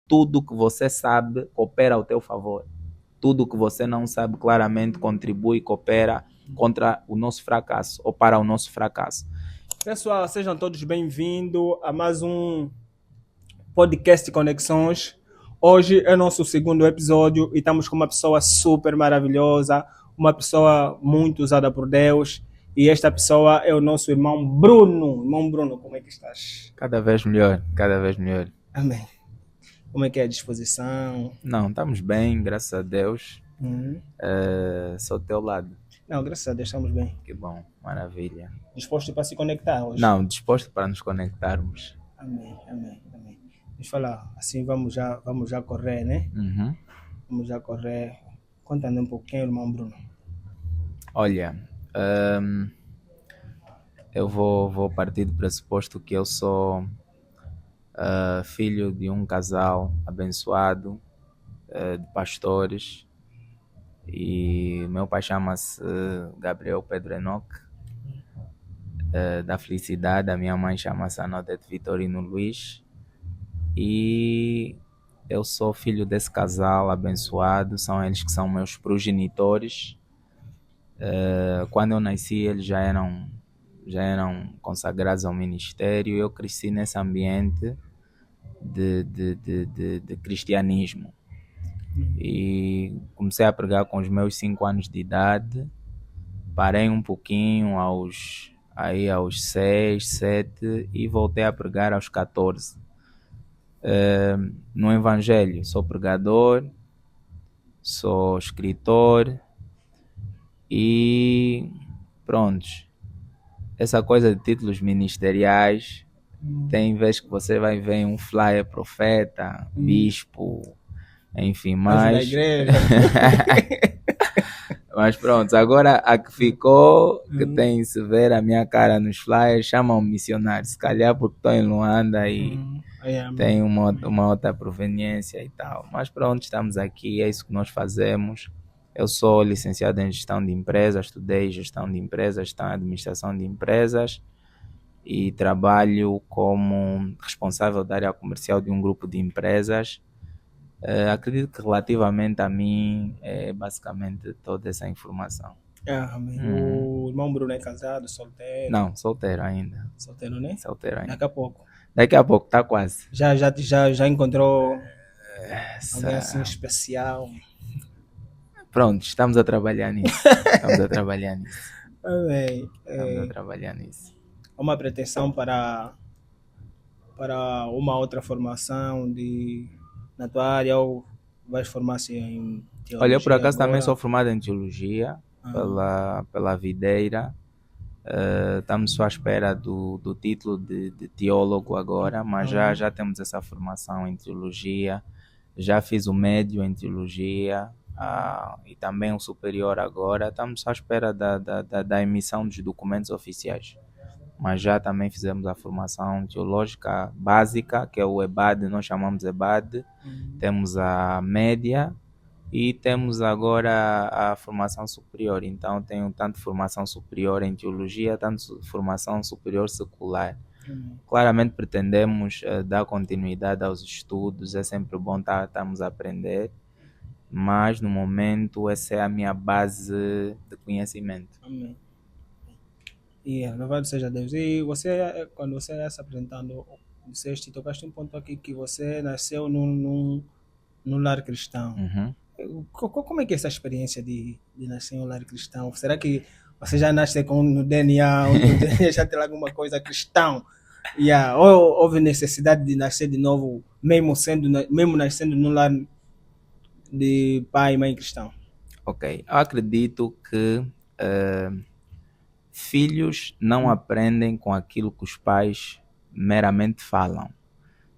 tudo que você sabe coopera ao teu favor. Tudo que você não sabe claramente contribui, coopera contra o nosso fracasso ou para o nosso fracasso. Pessoal, sejam todos bem-vindos a mais um podcast Conexões. Hoje é nosso segundo episódio e estamos com uma pessoa super maravilhosa, uma pessoa muito usada por Deus. E esta pessoa é o nosso irmão Bruno. Irmão Bruno, como é que estás? Cada vez melhor, cada vez melhor. Amém. Como é que é a disposição? Não, estamos bem, graças a Deus. Uhum. Sou do teu lado. Não, graças a Deus estamos bem. Que bom, maravilha. Disposto para se conectar hoje? Não, disposto para nos conectarmos. Amém, amém, amém. Deixa eu falar, assim vamos já correr, né? Uhum. Vamos já correr. Conta-me um pouquinho, irmão Bruno. Olha, eu vou partir do pressuposto que eu sou filho de um casal abençoado, de pastores, e meu pai chama-se Gabriel Pedro Enoque, da Felicidade. A minha mãe chama-se Anodete Vitorino Luiz, e eu sou filho desse casal abençoado. São eles que são meus progenitores. Quando eu nasci, eles já eram consagrados ao ministério. Eu cresci nesse ambiente de cristianismo e comecei a pregar com os meus 5 anos de idade. Parei um pouquinho aos 6, 7 e voltei a pregar aos 14. No Evangelho, sou pregador, sou escritor e prontos. Essa coisa de títulos ministeriais, tem vez que você vai ver um flyer profeta, bispo, enfim, Anjo da mas igreja. mas pronto, agora a que ficou, que tem se ver a minha cara nos flyers, chamam missionário, se calhar porque estou em Luanda e tem uma outra proveniência e tal. Mas pronto, estamos aqui, é isso que nós fazemos. Eu sou licenciado em gestão de empresas, estudei gestão de empresas, gestão e administração de empresas e trabalho como responsável da área comercial de um grupo de empresas. Acredito que relativamente a mim é basicamente toda essa informação. Amém. O irmão Bruno é casado, solteiro? Não, solteiro ainda. Solteiro, né? Solteiro ainda. Daqui a pouco. Daqui a pouco, tá quase. Já encontrou alguém Essa... assim especial? Pronto, estamos a trabalhar nisso. Amém. Estamos a trabalhar nisso. Uma pretensão para uma outra formação na tua área, ou vais formar-se em teologia? Olha, eu por acaso agora? também sou formado em teologia pela Videira. Estamos só à espera do título de teólogo agora, mas já temos essa formação em teologia. Já fiz o médio em teologia e também o superior agora. Estamos só à espera da emissão dos documentos oficiais. Mas já também fizemos a formação teológica básica, que é o EBAD, nós chamamos EBAD. Temos a média e temos agora a formação superior. Então tenho tanto formação superior em teologia, tanto formação superior secular. Claramente pretendemos dar continuidade aos estudos, é sempre bom estarmos a aprender, mas no momento essa é a minha base de conhecimento. Amém. E louvado seja Deus. E você, quando você ia se apresentando, tocaste um ponto aqui que você nasceu num lar cristão. Como é que é essa experiência de nascer em um lar cristão? Será que você já nasce no DNA, já tem alguma coisa cristão? Ou houve necessidade de nascer de novo, mesmo nascendo num lar de pai e mãe cristão? Ok, eu acredito que filhos não aprendem com aquilo que os pais meramente falam.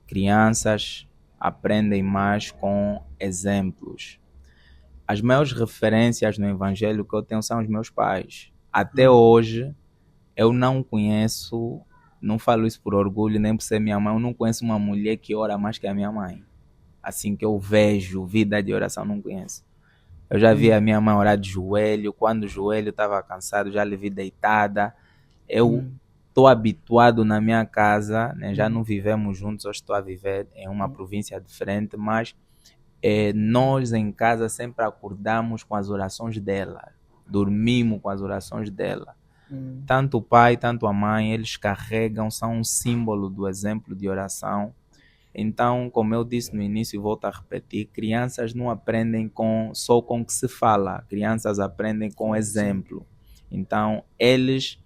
Crianças aprendem mais com exemplos. As maiores referências no Evangelho que eu tenho são os meus pais. Até hoje, eu não conheço, não falo isso por orgulho, nem por ser minha mãe, eu não conheço uma mulher que ora mais que a minha mãe. Assim que eu vejo vida de oração, não conheço. Eu já vi a minha mãe orar de joelho, quando o joelho estava cansado, já lhe vi deitada. Eu estou habituado na minha casa, né? Já não vivemos juntos, hoje estou a viver em uma província diferente, mas nós em casa sempre acordamos com as orações dela, dormimos com as orações dela. Tanto o pai, tanto a mãe, eles carregam, são um símbolo do exemplo de oração. Então, como eu disse no início e volto a repetir, crianças não aprendem só com o que se fala, crianças aprendem com exemplo. Então, eles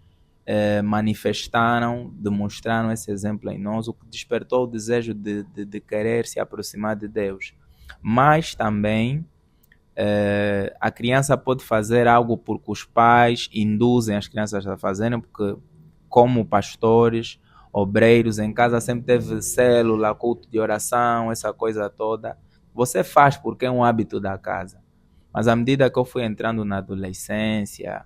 manifestaram, demonstraram esse exemplo em nós, o que despertou o desejo de querer se aproximar de Deus. Mas também a criança pode fazer algo porque os pais induzem as crianças a fazerem, porque como pastores, obreiros, em casa sempre teve célula, culto de oração, essa coisa toda. Você faz porque é um hábito da casa. Mas à medida que eu fui entrando na adolescência,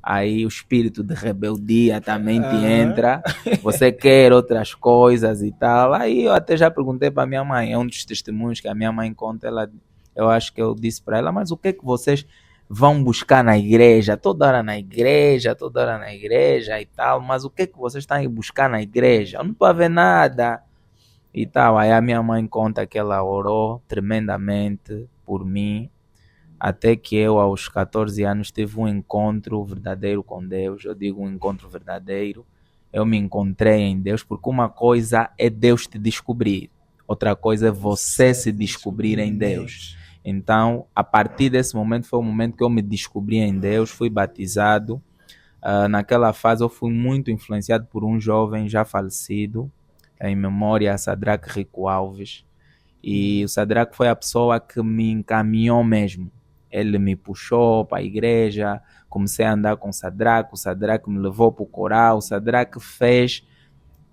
aí o espírito de rebeldia também te entra, você quer outras coisas e tal. Aí eu até já perguntei para minha mãe, é um dos testemunhos que a minha mãe conta, eu acho que eu disse para ela, mas o que é que vocês vão buscar na igreja? Toda hora na igreja e tal, mas o que é que vocês estão a buscar na igreja? Eu não estou a ver nada e tal. Aí a minha mãe conta que ela orou tremendamente por mim, até que eu, aos 14 anos, tive um encontro verdadeiro com Deus. Eu digo um encontro verdadeiro. Eu me encontrei em Deus, porque uma coisa é Deus te descobrir, outra coisa é você se descobrir em Deus. Então, a partir desse momento, foi o momento que eu me descobri em Deus, fui batizado. Naquela fase, eu fui muito influenciado por um jovem já falecido, em memória a Sadraque Rico Alves. E o Sadraque foi a pessoa que me encaminhou mesmo. Ele me puxou para a igreja, comecei a andar com o Sadraque me levou para o coral, o Sadraque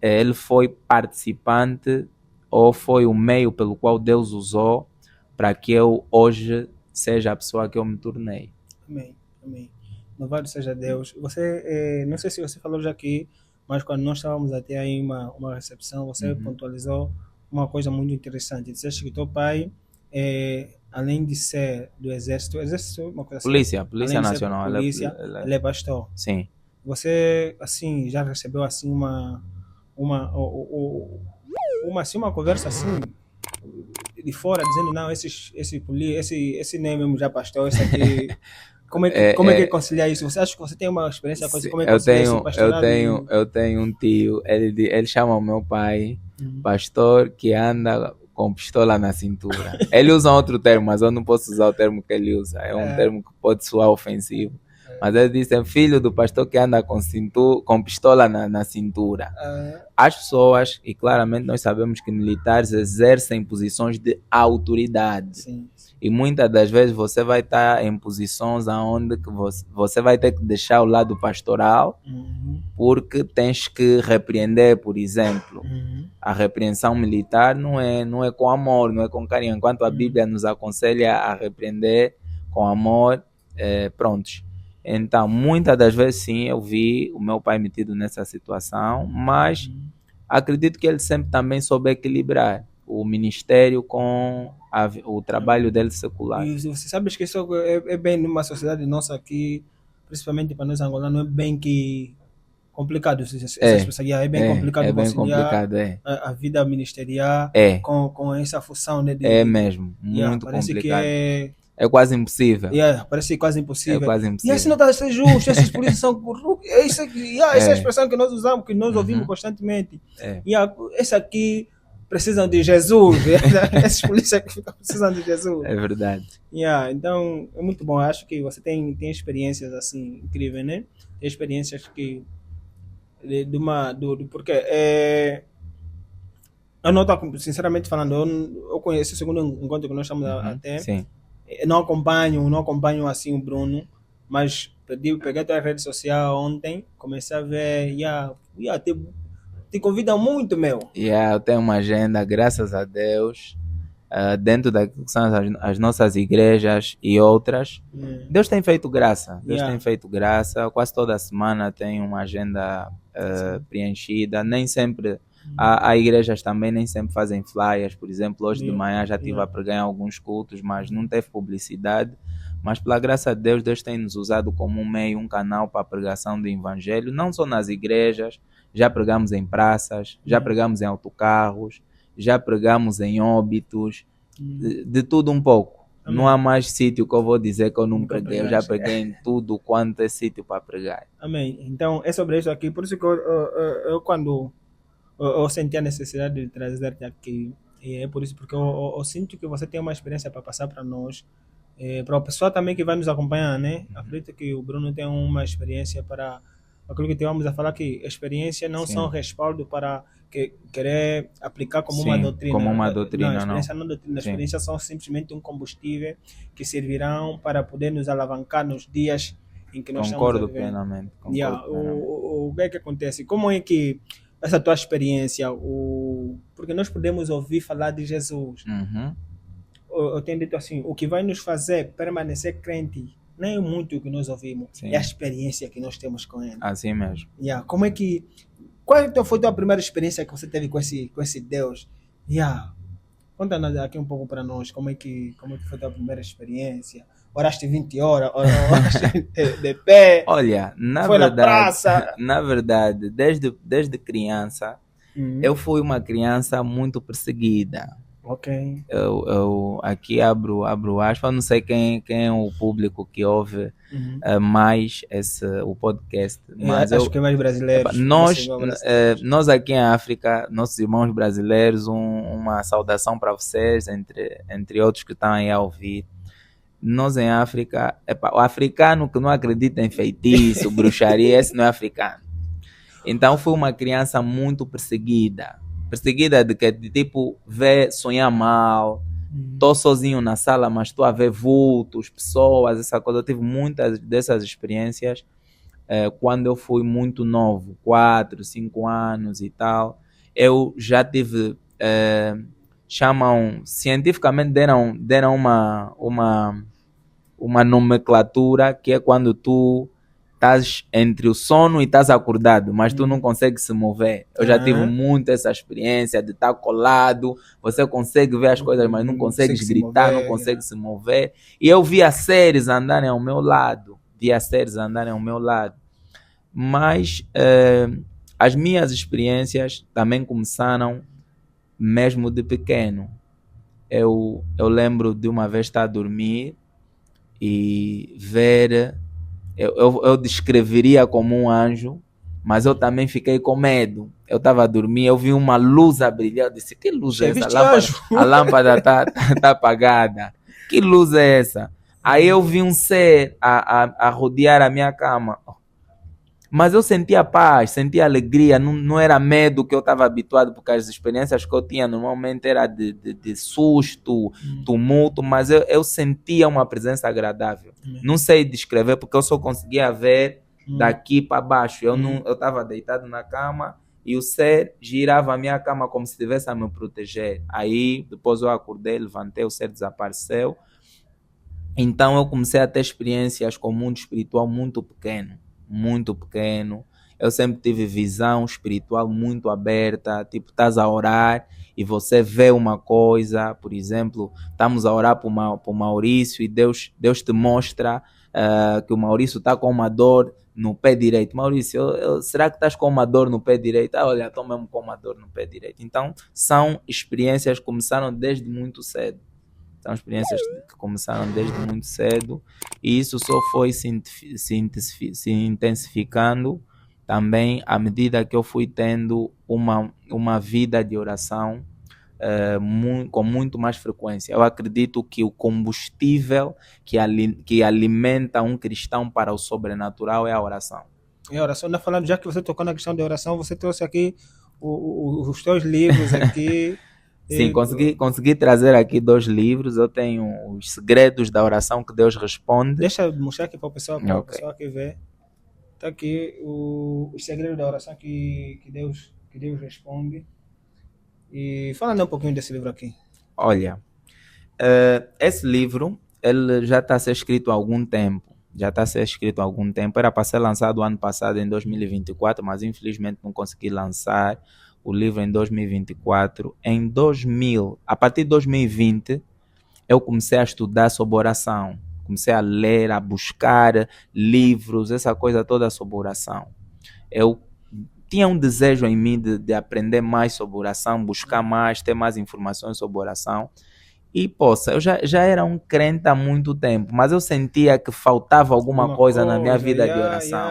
ele foi participante, ou foi o meio pelo qual Deus usou para que eu hoje seja a pessoa que eu me tornei. Amém, amém. Louvado seja Deus. Você, não sei se você falou já aqui, mas quando nós estávamos até aí uma recepção, você pontualizou uma coisa muito interessante. Disseste que teu pai, além de ser do exército uma coisa assim, Polícia Nacional, ele é pastor. Sim. Você, assim, já recebeu assim uma conversa assim de fora, dizendo, não, esse nem mesmo já pastor, esse aqui... Como é que conciliar isso? Você acha que você tem uma experiência com isso? Como é que conciliar isso? Eu tenho um tio, ele chama o meu pai pastor que anda com pistola na cintura. Ele usa outro termo, mas eu não posso usar o termo que ele usa. É um termo que pode soar ofensivo. Mas ele disse, é filho do pastor que anda com pistola na cintura. As pessoas, e claramente nós sabemos que militares exercem posições de autoridade. Sim. E muitas das vezes você vai estar em posições onde que você vai ter que deixar o lado pastoral, porque tens que repreender, por exemplo. A repreensão militar não é com amor, não é com carinho. Enquanto a Bíblia nos aconselha a repreender com amor, prontos. Então, muitas das vezes, sim, eu vi o meu pai metido nessa situação, mas acredito que ele sempre também soube equilibrar o ministério com o trabalho dele secular. E você sabe que isso é bem numa sociedade nossa aqui, principalmente para nós angolanos, é bem que complicado. É bem complicado conciliar a vida ministerial com essa função, né? É mesmo, muito parece complicado. Que é quase impossível. Parece quase impossível. É quase impossível. E assim não está a ser justo, essas polícias são corruptas. Essa é a expressão que nós usamos, que nós ouvimos constantemente. Esse aqui precisam de Jesus. Esses polícias que precisam de Jesus. É verdade. Então, é muito bom. Eu acho que você tem experiências assim incríveis, né? Tem experiências que... porque eu não estou, sinceramente falando, eu conheço o segundo encontro que nós estamos até. Sim. Não acompanho assim o Bruno, mas peguei a tua rede social ontem, comecei a ver, te convida muito, meu. Eu tenho uma agenda, graças a Deus, dentro das que são as nossas igrejas e outras. Deus tem feito graça, tem feito graça, quase toda semana tem uma agenda preenchida, nem sempre... Há igrejas também nem sempre fazem flyers, por exemplo, hoje de manhã já estive a pregar em alguns cultos, mas não teve publicidade. Mas pela graça de Deus tem nos usado como um meio, um canal para a pregação do evangelho, não só nas igrejas, já pregamos em praças, já pregamos em autocarros, já pregamos em óbitos, de tudo um pouco. Amém. Não há mais sítio que eu vou dizer que eu não preguei. Eu já preguei em tudo quanto é sítio para pregar. Amém. Então, é sobre isso aqui. Por isso que eu quando eu senti a necessidade de trazer-te aqui, e é por isso, porque eu sinto que você tem uma experiência para passar para nós, para o pessoal também que vai nos acompanhar, né? Acredito que o Bruno tem uma experiência para aquilo que vamos a falar, que experiência não Sim. são respaldo para querer aplicar como Sim, uma doutrina. Como uma doutrina, não. A experiência não doutrina, a experiência são simplesmente um combustível que servirão para poder nos alavancar nos dias em que nós Concordo estamos a viver. Plenamente. O que é que acontece? Como é que essa tua experiência, porque nós podemos ouvir falar de Jesus. Eu tenho dito assim, o que vai nos fazer permanecer crente nem é muito o que nós ouvimos, Sim. é a experiência que nós temos com ele. Assim mesmo. Como é que... Qual foi a tua primeira experiência que você teve com esse Deus? Conta aqui um pouco para nós, como é que foi a tua primeira experiência? Oraste 20 horas, oraste de pé, olha, na verdade, desde criança, eu fui uma criança muito perseguida. Ok. Eu aqui abro aspas, não sei quem é o público que ouve mais o podcast. Mas acho que é mais brasileiros. Nós aqui em África, nossos irmãos brasileiros, uma saudação para vocês, entre outros que estão aí a ouvir. Nós em África, o africano que não acredita em feitiço, bruxaria, esse não é africano. Então fui uma criança muito perseguida de que, tipo, sonhar mal, tô sozinho na sala, mas estou a ver vultos, pessoas, essa coisa. Eu tive muitas dessas experiências quando eu fui muito novo, 4, 5 anos e tal. Eu já tive, cientificamente deram uma nomenclatura, que é quando tu estás entre o sono e estás acordado, mas tu não consegues se mover. Eu já tive muito essa experiência de estar colado, você consegue ver as coisas, mas não consegues gritar, não consegue se mover. E eu via séries andarem ao meu lado, mas as minhas experiências também começaram mesmo de pequeno. Eu lembro de uma vez estar a dormir e ver... Eu descreveria como um anjo, mas eu também fiquei com medo. Eu estava a dormir, eu vi uma luz a brilhar. Eu disse, que luz é essa? A lâmpada tá apagada. Que luz é essa? Aí eu vi um ser a rodear a minha cama. Mas eu sentia paz, sentia alegria, não era medo que eu estava habituado, porque as experiências que eu tinha normalmente era de susto, tumulto, mas eu sentia uma presença agradável. Não sei descrever, porque eu só conseguia ver daqui para baixo. Eu estava deitado na cama e o ser girava a minha cama como se estivesse a me proteger. Aí, depois eu acordei, levantei, o ser desapareceu. Então eu comecei a ter experiências com o mundo espiritual muito pequeno. Eu sempre tive visão espiritual muito aberta, tipo, estás a orar e você vê uma coisa, por exemplo, estamos a orar por o Maurício e Deus te mostra que o Maurício está com uma dor no pé direito. Maurício, será que estás com uma dor no pé direito? Olha, estou mesmo com uma dor no pé direito. Então, são experiências que começaram desde muito cedo. São experiências que começaram desde muito cedo e isso só foi se intensificando também à medida que eu fui tendo uma vida de oração com muito mais frequência. Eu acredito que o combustível que alimenta um cristão para o sobrenatural é a oração. É a oração. Falando, já que você tocou na questão da oração, você trouxe aqui os teus livros aqui. Sim, consegui trazer aqui 2 livros. Eu tenho Os Segredos da Oração que Deus Responde. Deixa eu mostrar aqui para o pessoal, o pessoal que vê. Está aqui Os Segredos da Oração que Deus Responde. E fala um pouquinho desse livro aqui. Olha, esse livro ele já está a ser escrito há algum tempo. Era para ser lançado ano passado, em 2024, mas infelizmente não consegui lançar o livro em 2024. A partir de 2020, eu comecei a estudar sobre oração. Comecei a ler, a buscar livros, essa coisa toda sobre oração. Eu tinha um desejo em mim de aprender mais sobre oração, buscar mais, ter mais informações sobre oração. E, poxa, eu já era um crente há muito tempo, mas eu sentia que faltava alguma coisa na minha vida de oração.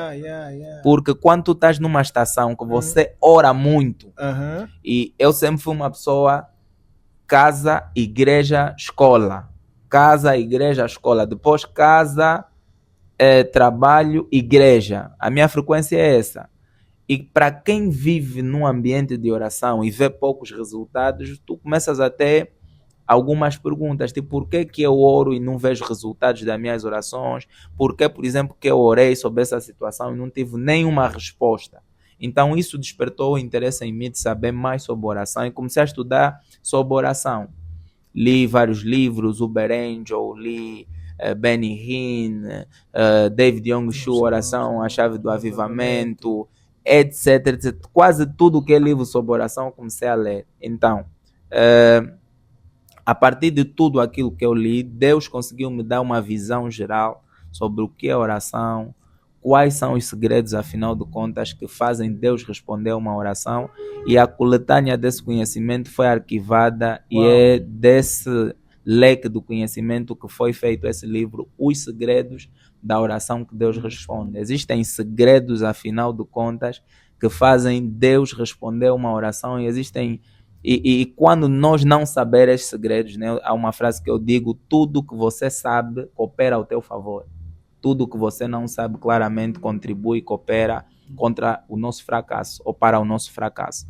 Porque quando tu estás numa estação que você ora muito, e eu sempre fui uma pessoa casa, igreja, escola. Casa, igreja, escola. Depois casa, trabalho, igreja. A minha frequência é essa. E para quem vive num ambiente de oração e vê poucos resultados, tu começas a ter algumas perguntas, tipo, por que eu oro e não vejo resultados das minhas orações? Por que, por exemplo, que eu orei sobre essa situação e não tive nenhuma resposta? Então isso despertou o interesse em mim de saber mais sobre oração e comecei a estudar sobre oração. Li vários livros, Uber Angel, li Benny Hinn, David Young Shu, Oração, A Chave do Avivamento, etc, etc. Quase tudo que é livro sobre oração eu comecei a ler. Então, a partir de tudo aquilo que eu li, Deus conseguiu me dar uma visão geral sobre o que é oração, quais são os segredos, afinal de contas, que fazem Deus responder a uma oração, e a coletânea desse conhecimento foi arquivada. Uau. E é desse leque do conhecimento que foi feito esse livro, Os Segredos da Oração que Deus Responde. Existem segredos, afinal de contas, que fazem Deus responder a uma oração, e existem... E quando nós não saber esses segredos, né, há uma frase que eu digo: tudo que você sabe coopera ao teu favor. Tudo que você não sabe claramente contribui e coopera contra o nosso fracasso ou para o nosso fracasso.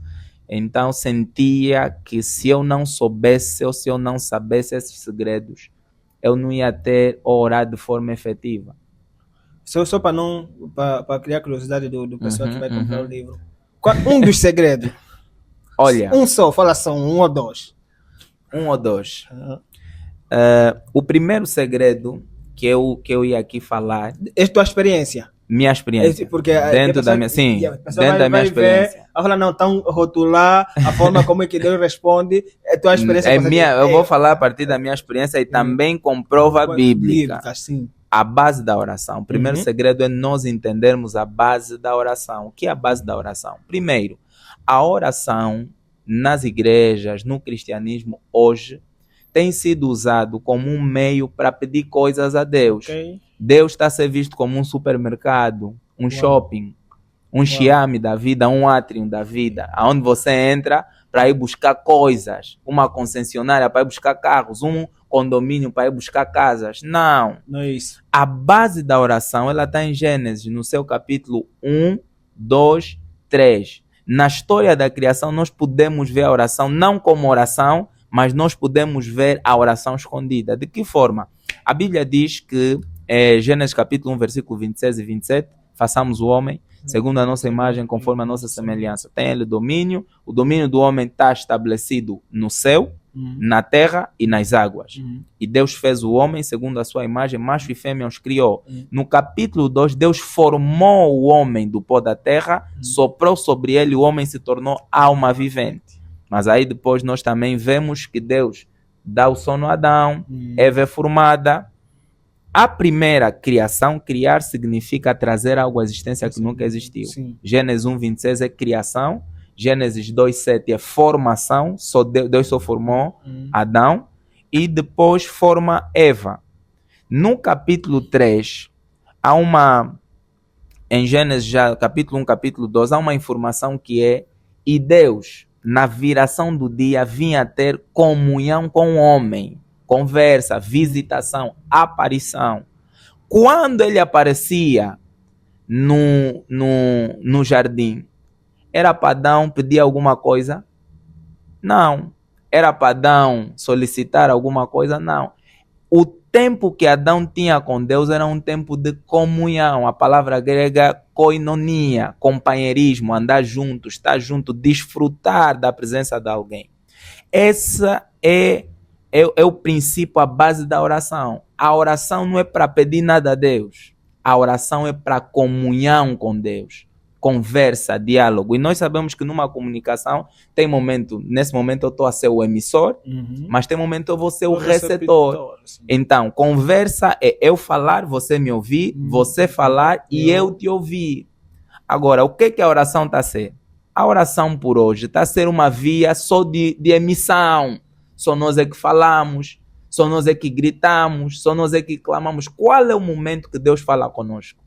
Então sentia que se eu não soubesse ou se eu não sabesse esses segredos, eu não ia ter orar de forma efetiva. Só para criar curiosidade do pessoal que vai comprar o livro. Um dos segredos. Olha, um só, fala só um ou dois. Um ou dois. O primeiro segredo que eu ia aqui falar... É tua experiência? Minha experiência. Porque dentro da minha, sim, dentro da minha experiência. Vai falar, não, então rotular a forma como é que Deus responde, é tua experiência. Eu vou falar a partir da minha experiência e também com prova bíblica. Sim. A base da oração. O primeiro segredo é nós entendermos a base da oração. O que é a base da oração? Primeiro, a oração nas igrejas, no cristianismo hoje, tem sido usado como um meio para pedir coisas a Deus. Okay. Deus está a ser visto como um supermercado, um shopping, um Xiaomi da vida, um Atrium da vida, onde você entra para ir buscar coisas, uma concessionária para ir buscar carros, um condomínio para ir buscar casas. Não. Não é isso. A base da oração, ela está em Gênesis, no seu capítulo 1, 2, 3. Na história da criação, nós podemos ver a oração não como oração, mas nós podemos ver a oração escondida. De que forma? A Bíblia diz que, Gênesis capítulo 1, versículo 26 e 27, façamos o homem segundo a nossa imagem, conforme a nossa semelhança. Tem ele domínio. O domínio do homem está estabelecido no céu, na terra e nas águas. E Deus fez o homem segundo a sua imagem, macho e fêmea os criou. No capítulo 2, Deus formou o homem do pó da terra, soprou sobre ele, o homem se tornou alma vivente. Mas aí depois nós também vemos que Deus dá o sono a Adão, Eva é formada. A primeira criação, criar significa trazer algo à existência que nunca existiu. Sim. Gênesis 1, 26 é criação. Gênesis 2, 7 é formação. Deus só formou Adão e depois forma Eva. No capítulo 3, há em Gênesis, já, capítulo 1, capítulo 2, há uma informação que é: e Deus, na viração do dia, vinha ter comunhão com o homem. Conversa, visitação, aparição. Quando ele aparecia no jardim, era para Adão pedir alguma coisa? Não. Era para Adão solicitar alguma coisa? Não. O tempo que Adão tinha com Deus era um tempo de comunhão. A palavra grega koinonia, companheirismo, andar junto, estar junto, desfrutar da presença de alguém. Essa é o princípio, a base da oração. A oração não é para pedir nada a Deus. A oração é para comunhão com Deus. Conversa, diálogo. E nós sabemos que numa comunicação tem momento, nesse momento eu estou a ser o emissor, mas tem momento eu vou ser o receptor. Então, conversa é eu falar, você me ouvir, você falar e eu te ouvir. Agora, o que a oração está a ser? A oração por hoje está a ser uma via só de emissão. Só nós é que falamos, só nós é que gritamos, só nós é que clamamos. Qual é o momento que Deus fala conosco?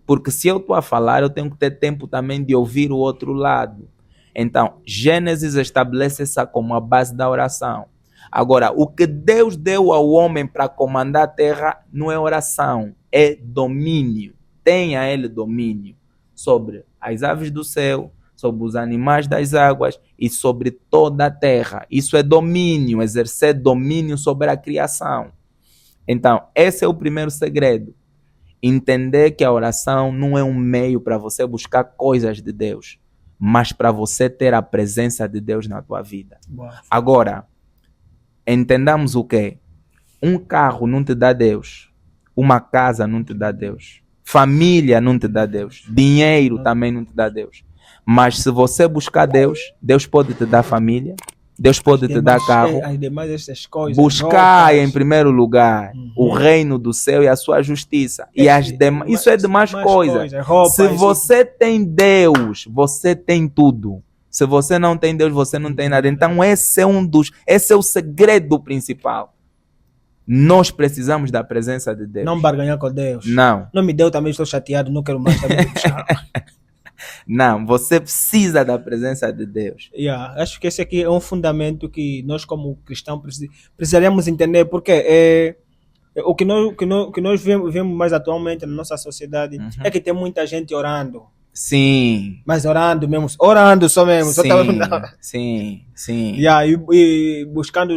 Porque se eu estou a falar, eu tenho que ter tempo também de ouvir o outro lado. Então, Gênesis estabelece essa como a base da oração. Agora, o que Deus deu ao homem para comandar a terra não é oração, é domínio. Tenha ele domínio sobre as aves do céu, sobre os animais das águas e sobre toda a terra. Isso é domínio, exercer domínio sobre a criação. Então, esse é o primeiro segredo. Entender que a oração não é um meio para você buscar coisas de Deus, mas para você ter a presença de Deus na tua vida. Boa. Agora, entendamos o quê? Um carro não te dá Deus. Uma casa não te dá Deus. Família não te dá Deus. Dinheiro também não te dá Deus. Mas se você buscar Deus, Deus pode te dar família. Deus pode te dar carro. Buscar em primeiro lugar o reino do céu e a sua justiça. E isso é demais coisas. Se você tem Deus, você tem tudo. Se você não tem Deus, você não tem nada. Então esse é o segredo principal. Nós precisamos da presença de Deus. Não barganhar com Deus. Não. Não me deu também, estou chateado, não quero mais também. Não, você precisa da presença de Deus. Acho que esse aqui é um fundamento que nós como cristãos precisaríamos entender, porque o que nós vemos mais atualmente na nossa sociedade é que tem muita gente orando. Sim. Mas orando só mesmo. Sim. E buscando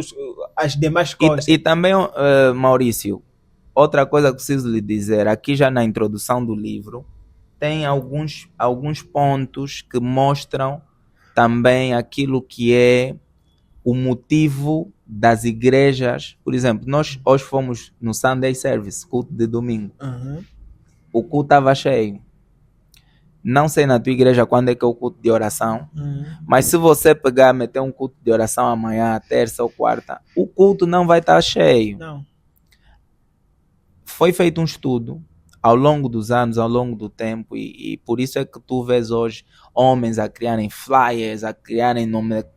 as demais coisas. E também, Maurício, outra coisa que preciso lhe dizer, aqui já na introdução do livro, tem alguns pontos que mostram também aquilo que é o motivo das igrejas. Por exemplo, nós hoje fomos no Sunday Service, culto de domingo. O culto estava cheio. Não sei na tua igreja quando é que é o culto de oração, mas se você pegar, meter um culto de oração amanhã, terça ou quarta, o culto não vai estar cheio. Não. Foi feito um estudo ao longo dos anos, ao longo do tempo, e por isso é que tu vês hoje homens a criarem flyers, a criarem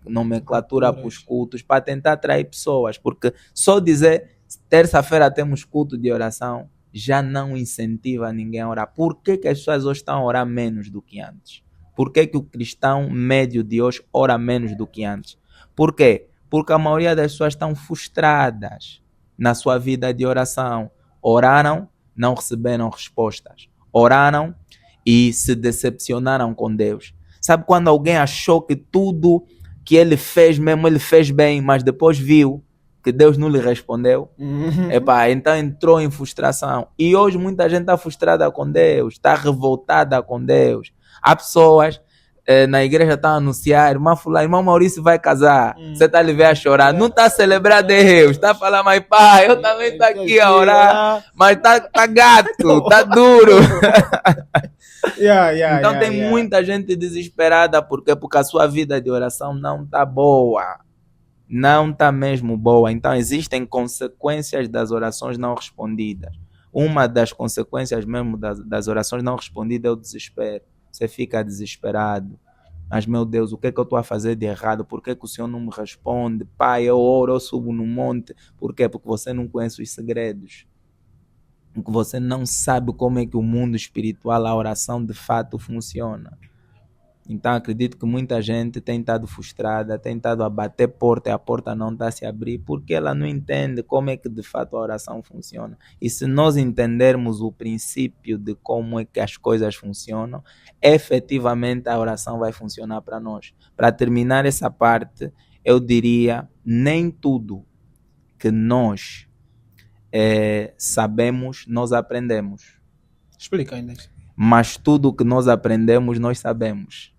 nomenclatura para os cultos, para tentar atrair pessoas, porque só dizer terça-feira temos culto de oração já não incentiva ninguém a orar. Por que as pessoas hoje estão a orar menos do que antes? Por que o cristão médio de hoje ora menos do que antes? Por quê? Porque a maioria das pessoas estão frustradas na sua vida de oração. Oraram, não receberam respostas. Oraram e se decepcionaram com Deus. Sabe quando alguém achou que tudo que ele fez mesmo, ele fez bem, mas depois viu que Deus não lhe respondeu? Então entrou em frustração. E hoje muita gente está frustrada com Deus, está revoltada com Deus. Há pessoas na igreja estão a anunciar, irmão Maurício vai casar. Você está ali ver a chorar, não está a celebrar Deus, está a falar, mas pai, eu também estou aqui a orar, mas tá gato, tá duro. Então tem muita gente desesperada porque a sua vida de oração não está boa. Não está mesmo boa. Então existem consequências das orações não respondidas. Uma das consequências mesmo das orações não respondidas é o desespero. Você fica desesperado. Mas, meu Deus, o que é que eu estou a fazer de errado? Por que o Senhor não me responde? Pai, eu oro, eu subo no monte. Por quê? Porque você não conhece os segredos. Porque você não sabe como é que o mundo espiritual, a oração de fato funciona. Então acredito que muita gente tem estado frustrada, tem estado a bater porta e a porta não está a se abrir porque ela não entende como é que de fato a oração funciona. E se nós entendermos o princípio de como é que as coisas funcionam, efetivamente a oração vai funcionar para nós. Para terminar essa parte, eu diria, nem tudo que nós sabemos, nós aprendemos. Explica ainda. Mas tudo que nós aprendemos, nós sabemos.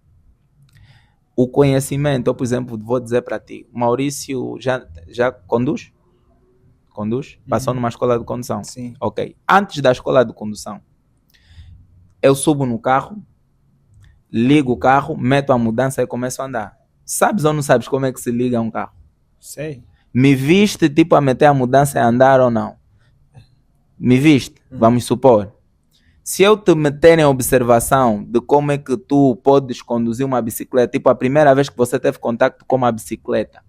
O conhecimento, eu, por exemplo, vou dizer para ti, Maurício já conduz? Conduz? Passou numa escola de condução? Sim. Ok. Antes da escola de condução, eu subo no carro, ligo o carro, meto a mudança e começo a andar. Sabes ou não sabes como é que se liga um carro? Sei. Me viste tipo a meter a mudança e andar ou não? Me viste? Vamos supor. Se eu te meter em observação de como é que tu podes conduzir uma bicicleta, tipo a primeira vez que você teve contato com uma bicicleta,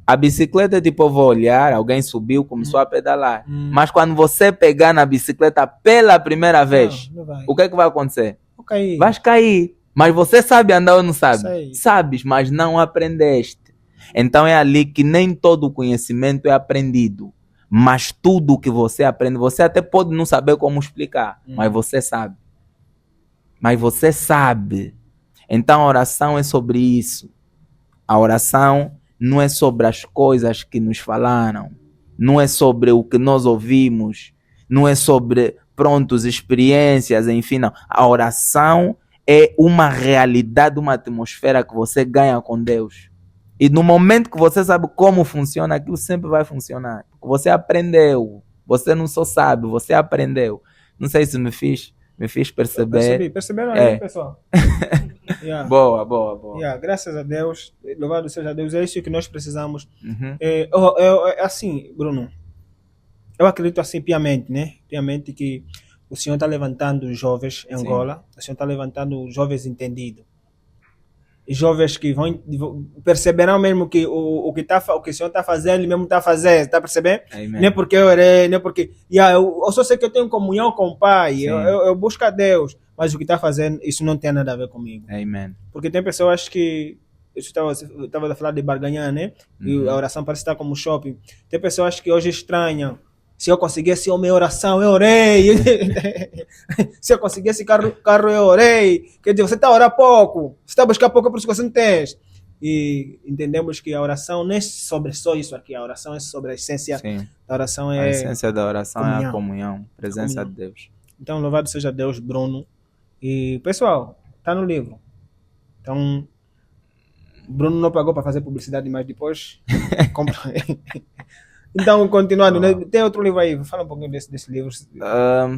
a bicicleta, tipo, eu vou olhar, alguém subiu, começou a pedalar. Mas quando você pegar na bicicleta pela primeira vez, não vai. o que é que vai acontecer? Vou cair. Vais cair. Mas você sabe andar ou não sabe? Sei. Sabes, mas não aprendeste. Então é ali que nem todo o conhecimento é aprendido. Mas tudo o que você aprende, você até pode não saber como explicar, mas você sabe. Mas você sabe. Então a oração é sobre isso. A oração não é sobre as coisas que nos falaram, não é sobre o que nós ouvimos, não é sobre, prontos, experiências, enfim, não. A oração é uma realidade, uma atmosfera que você ganha com Deus. E no momento que você sabe como funciona, aquilo sempre vai funcionar. Você aprendeu, você não só sabe, você aprendeu. Não sei se me fiz perceber. Perceberam aí, pessoal? Yeah. Boa. Yeah, graças a Deus, louvado seja Deus, é isso que nós precisamos. Assim, Bruno, eu acredito assim piamente, né? Piamente que o Senhor está levantando os jovens em Angola, o Senhor está levantando os jovens entendidos. Jovens que vão perceberão mesmo que o que o Senhor está fazendo, ele mesmo está fazendo, está percebendo? Amen. Nem porque eu orei, nem porque... eu só sei que eu tenho comunhão com o Pai, eu busco a Deus, mas o que está fazendo, isso não tem nada a ver comigo. Amen. Porque tem pessoas que... Eu estava a falar de barganhar, né? E a oração parece estar como shopping. Tem pessoas que hoje estranham. Se eu conseguisse a minha oração, eu orei. Se eu conseguisse carro, eu orei. Quer dizer, você está a orar pouco. Você está a buscar pouco, por isso que você não tem. E entendemos que a oração não é sobre só isso aqui. A oração é sobre a essência da oração. A essência da oração é a comunhão, presença de Deus. Então, louvado seja Deus, Bruno. E, pessoal, está no livro. Então, Bruno não pagou para fazer publicidade, mas depois compra. Então, continuando, né? Tem outro livro aí, fala um pouquinho desse livro.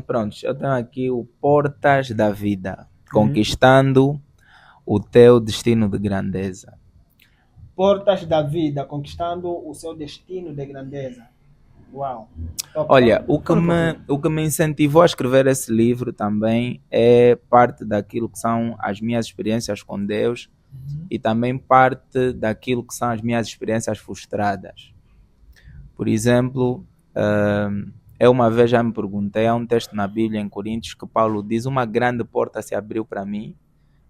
Pronto, eu tenho aqui o Portas da Vida, Conquistando o Teu Destino de Grandeza. Portas da Vida, Conquistando o Seu Destino de Grandeza. Uau! Olha, o que me incentivou a escrever esse livro também é parte daquilo que são as minhas experiências com Deus e também parte daquilo que são as minhas experiências frustradas. Por exemplo, eu uma vez já me perguntei, há um texto na Bíblia em Coríntios que Paulo diz: uma grande porta se abriu para mim,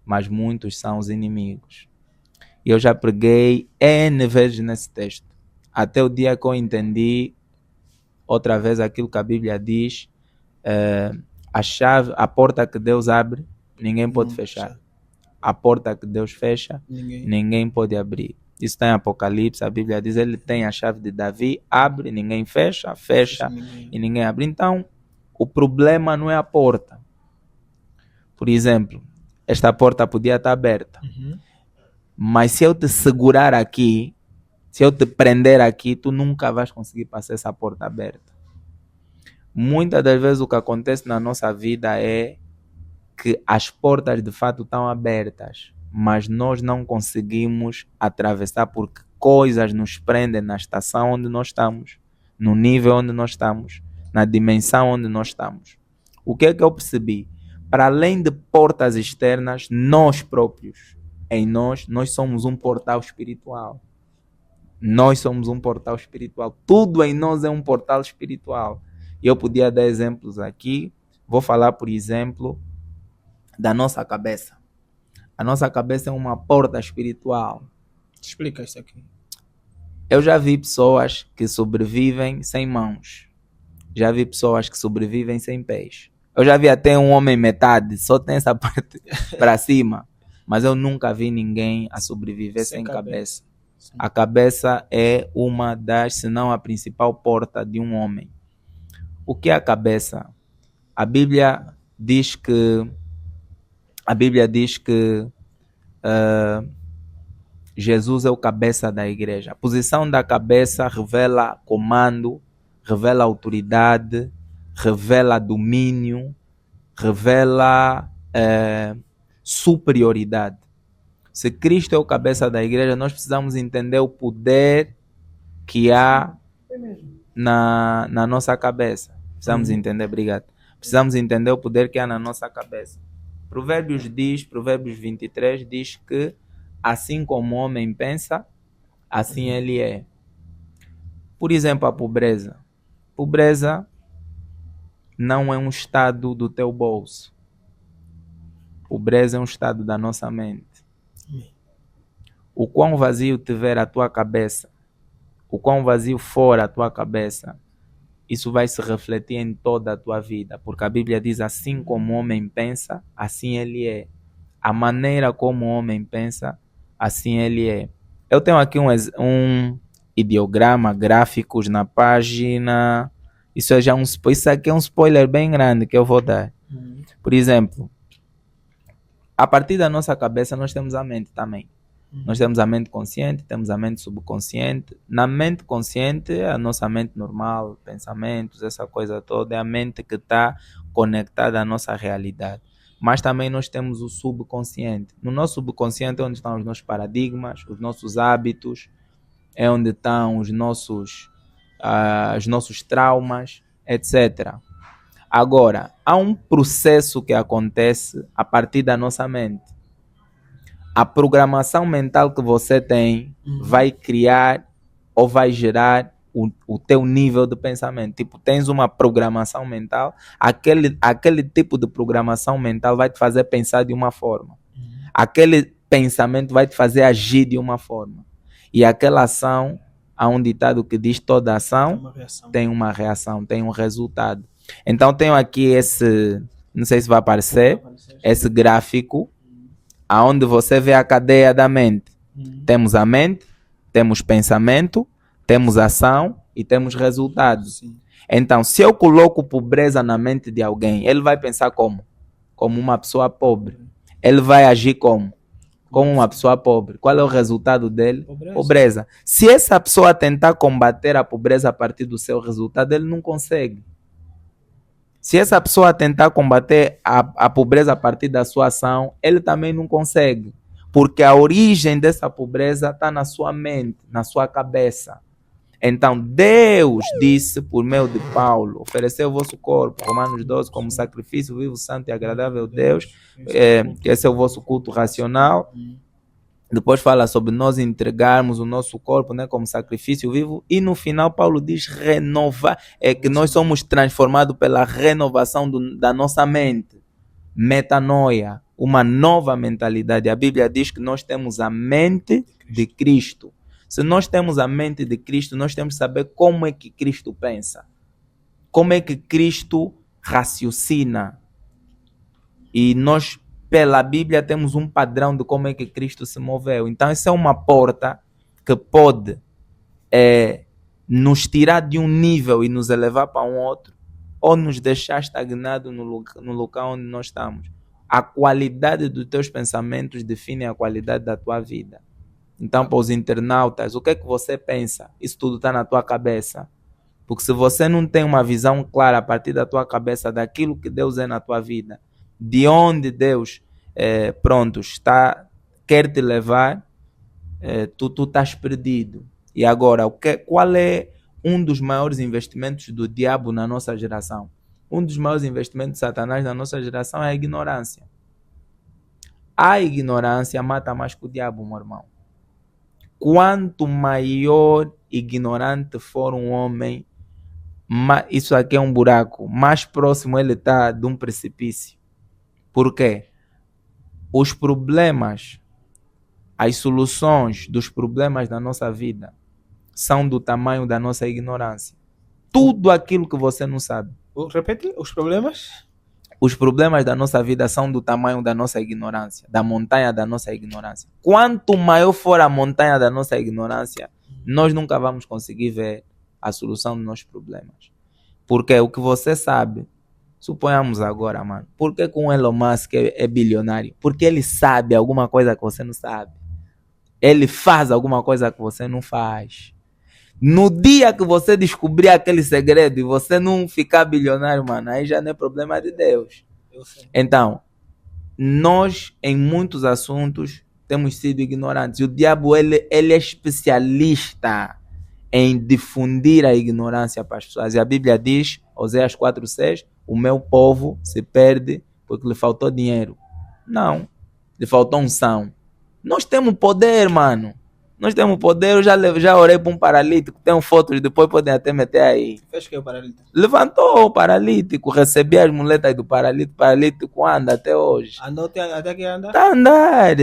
mas muitos são os inimigos. E eu já preguei N vezes nesse texto, até o dia que eu entendi outra vez aquilo que a Bíblia diz: a porta que Deus abre, ninguém pode fechar. A porta que Deus fecha, ninguém pode abrir. Isso está em Apocalipse, a Bíblia diz: ele tem a chave de Davi, abre, ninguém fecha, e ninguém abre. Então, o problema não é a porta. Por exemplo, esta porta podia estar aberta. Mas se eu te segurar aqui, se eu te prender aqui, tu nunca vais conseguir passar essa porta aberta. Muitas das vezes o que acontece na nossa vida é que as portas de fato estão abertas, mas nós não conseguimos atravessar porque coisas nos prendem na estação onde nós estamos, no nível onde nós estamos, na dimensão onde nós estamos. O que é que eu percebi? Para além de portas externas, nós próprios, em nós somos um portal espiritual. Nós somos um portal espiritual. Tudo em nós é um portal espiritual. E eu podia dar exemplos aqui. Vou falar, por exemplo, da nossa cabeça. A nossa cabeça é uma porta espiritual. Explica isso aqui. Eu já vi pessoas que sobrevivem sem mãos. Já vi pessoas que sobrevivem sem pés. Eu já vi até um homem metade, só tem essa parte para cima. Mas eu nunca vi ninguém a sobreviver sem cabeça. A cabeça é uma das, se não a principal porta de um homem. O que é a cabeça? A Bíblia diz que Jesus é o cabeça da igreja. A posição da cabeça revela comando, revela autoridade, revela domínio, revela superioridade. Se Cristo é o cabeça da igreja, nós precisamos entender o poder que há na nossa cabeça. Precisamos entender, obrigado. Precisamos entender o poder que há na nossa cabeça. Provérbios 23 diz que assim como o homem pensa, assim ele é. Por exemplo, a pobreza. Pobreza não é um estado do teu bolso. Pobreza é um estado da nossa mente. O quão vazio tiver a tua cabeça, o quão vazio for a tua cabeça, isso vai se refletir em toda a tua vida. Porque a Bíblia diz, assim como o homem pensa, assim ele é. A maneira como o homem pensa, assim ele é. Eu tenho aqui um ideograma, gráficos na página. Isso aqui é um spoiler bem grande que eu vou dar. Por exemplo, a partir da nossa cabeça nós temos a mente também. Nós temos a mente consciente, temos a mente subconsciente. Na mente consciente, a nossa mente normal, pensamentos, essa coisa toda, é a mente que está conectada à nossa realidade. Mas também nós temos o subconsciente. No nosso subconsciente é onde estão os nossos paradigmas, os nossos hábitos, é onde estão os nossos traumas, etc. Agora, há um processo que acontece a partir da nossa mente. A programação mental que você tem vai criar ou vai gerar o teu nível de pensamento. Tipo, tens uma programação mental, aquele tipo de programação mental vai te fazer pensar de uma forma. Aquele pensamento vai te fazer agir de uma forma. E aquela ação, há um ditado que diz toda ação tem uma reação, tem um resultado. Então tenho aqui esse, não sei se vai aparecer, esse gráfico, aonde você vê a cadeia da mente. Temos a mente, temos pensamento, temos ação e temos resultados. Sim. Então, se eu coloco pobreza na mente de alguém, ele vai pensar como? Como uma pessoa pobre. Ele vai agir como? Como uma pessoa pobre. Qual é o resultado dele? Pobreza. Se essa pessoa tentar combater a pobreza a partir do seu resultado, ele não consegue. Se essa pessoa tentar combater a pobreza a partir da sua ação, ele também não consegue. Porque a origem dessa pobreza está na sua mente, na sua cabeça. Então, Deus disse por meio de Paulo, ofereceu o vosso corpo, Romanos 12, como sacrifício vivo, santo e agradável a Deus, que esse é o vosso culto racional. Depois fala sobre nós entregarmos o nosso corpo, né, como sacrifício vivo. E no final Paulo diz renovar, que nós somos transformados pela renovação da nossa mente. Metanoia, uma nova mentalidade. A Bíblia diz que nós temos a mente de Cristo. Se nós temos a mente de Cristo, nós temos que saber como é que Cristo pensa. Como é que Cristo raciocina. E nós, pela Bíblia, temos um padrão de como é que Cristo se moveu. Então, essa é uma porta que pode nos tirar de um nível e nos elevar para um outro, ou nos deixar estagnados no local onde nós estamos. A qualidade dos teus pensamentos define a qualidade da tua vida. Então, para os internautas, o que é que você pensa? Isso tudo está na tua cabeça. Porque se você não tem uma visão clara a partir da tua cabeça daquilo que Deus é na tua vida, de onde Deus quer te levar, tu estás perdido. E agora, qual é um dos maiores investimentos do diabo na nossa geração? Um dos maiores investimentos de Satanás na nossa geração é a ignorância. A ignorância mata mais que o diabo, meu irmão. Quanto maior ignorante for um homem, isso aqui é um buraco, mais próximo ele está de um precipício. Por quê? Os problemas, as soluções dos problemas da nossa vida são do tamanho da nossa ignorância. Tudo aquilo que você não sabe. Repete, os problemas? Os problemas da nossa vida são do tamanho da nossa ignorância, da montanha da nossa ignorância. Quanto maior for a montanha da nossa ignorância, nós nunca vamos conseguir ver a solução dos nossos problemas. Porque o que você sabe, suponhamos agora, mano, por que com o Elon Musk é bilionário? Porque ele sabe alguma coisa que você não sabe. Ele faz alguma coisa que você não faz. No dia que você descobrir aquele segredo e você não ficar bilionário, mano, aí já não é problema de Deus. Então, nós em muitos assuntos temos sido ignorantes. E o diabo, ele é especialista em difundir a ignorância para as pessoas. E a Bíblia diz, Oséias 4:6, o meu povo se perde porque lhe faltou dinheiro. Não, lhe faltou unção. Nós temos poder, mano. Nós temos poder. Eu já orei para um paralítico. Tenho fotos, depois podem até meter aí. Fez que o paralítico? Levantou o paralítico, recebi as muletas do paralítico. O paralítico anda até hoje. Andou até que anda? Tá a andar.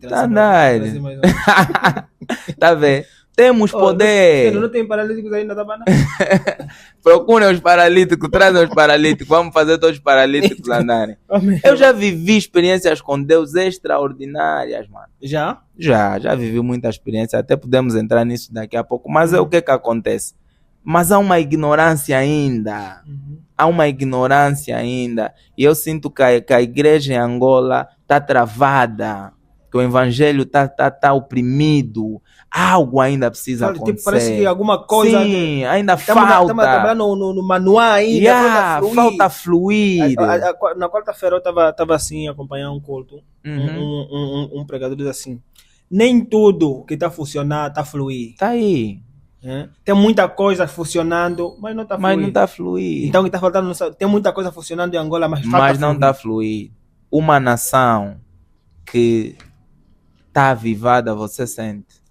Tá a andar. Tá vendo? Temos poder. Não tem paralíticos ainda, tá bom? Procurem os paralíticos, trazem os paralíticos. Vamos fazer todos os paralíticos andarem. Eu já vivi experiências com Deus extraordinárias, mano. Já? Já vivi muita experiência. Até podemos entrar nisso daqui a pouco. Mas é o que acontece? Mas há uma ignorância ainda. Há uma ignorância ainda. E eu sinto que a igreja em Angola está travada. Que o evangelho tá oprimido. Algo ainda precisa acontecer. Tipo, parece que alguma coisa... Sim, ainda falta. Estamos trabalhando no manual ainda. Falta fluir. Na quarta-feira eu estava assim, acompanhando um culto. Um pregador diz assim, nem tudo que está funcionando está fluir. Tá aí. Tem muita coisa funcionando, mas não está fluir. Mas não está fluir. Então o que está faltando, tem muita coisa funcionando em Angola, mas falta Mas não está fluir. Uma nação que está avivada, você sente.